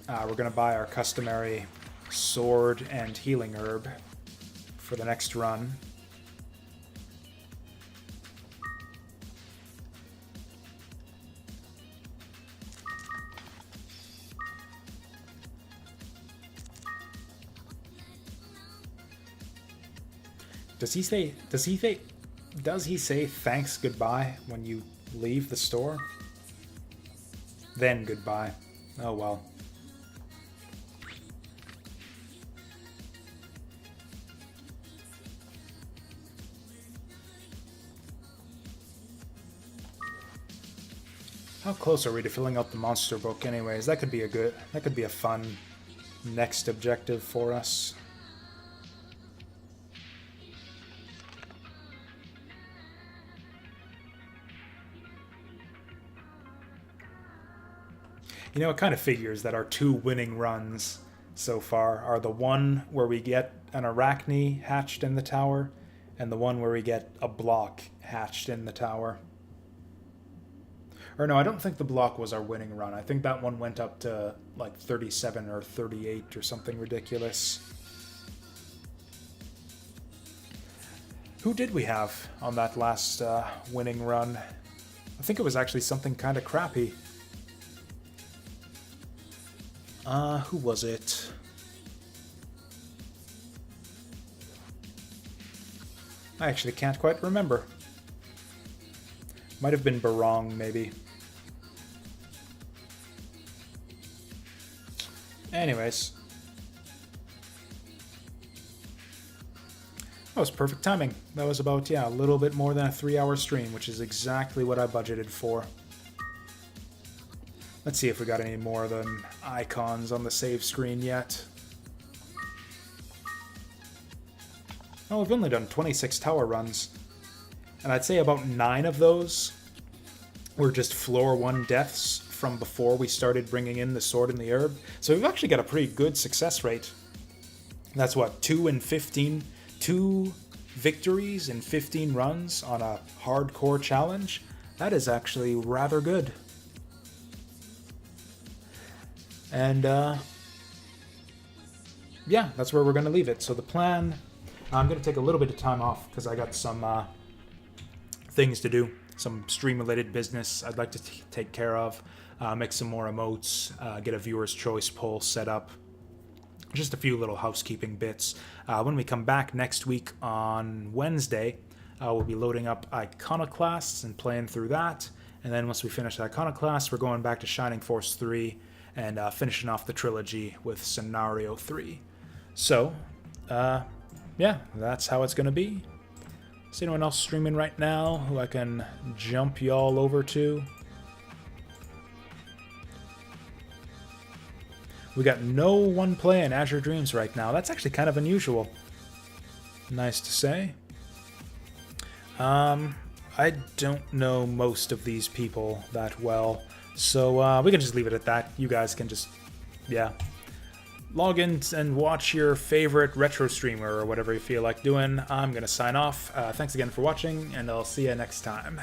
we're going to buy our customary sword and healing herb for the next run. Does he say thanks goodbye when you leave the store? Then goodbye. Oh well. How close are we to filling out the monster book anyways? That could be a fun next objective for us. You know, it kind of figures that our two winning runs so far are the one where we get an arachne hatched in the tower, and the one where we get a block hatched in the tower. Or no, I don't think the block was our winning run. I think that one went up to like 37 or 38 or something ridiculous. Who did we have on that last winning run? I think it was actually something kind of crappy. Who was it? I actually can't quite remember. Might have been Barong, maybe. Anyways. That was perfect timing. That was about, a little bit more than a 3-hour stream, which is exactly what I budgeted for. Let's see if we got any more than icons on the save screen yet. Oh, we've only done 26 tower runs. And I'd say about 9 of those were just floor 1 deaths from before we started bringing in the sword and the herb. So we've actually got a pretty good success rate. That's what, 2 in 15? 2 victories in 15 runs on a hardcore challenge, that is actually rather good. And yeah, that's where we're going to leave it. So the plan, I'm going to take a little bit of time off because I got some things to do, some stream-related business I'd like to take care of, make some more emotes, get a viewer's choice poll set up, just a few little housekeeping bits. When we come back next week on Wednesday, we'll be loading up Iconoclasts and playing through that. And then once we finish Iconoclasts, we're going back to Shining Force 3 and finishing off the trilogy with Scenario 3. So, yeah, that's how it's going to be. Is anyone else streaming right now who I can jump y'all over to? We got no one playing Azure Dreams right now. That's actually kind of unusual. Nice to say. I don't know most of these people that well, so we can just leave it at that. You guys can just, yeah, log in and watch your favorite retro streamer or whatever you feel like doing. I'm going to sign off. Thanks again for watching, and I'll see you next time.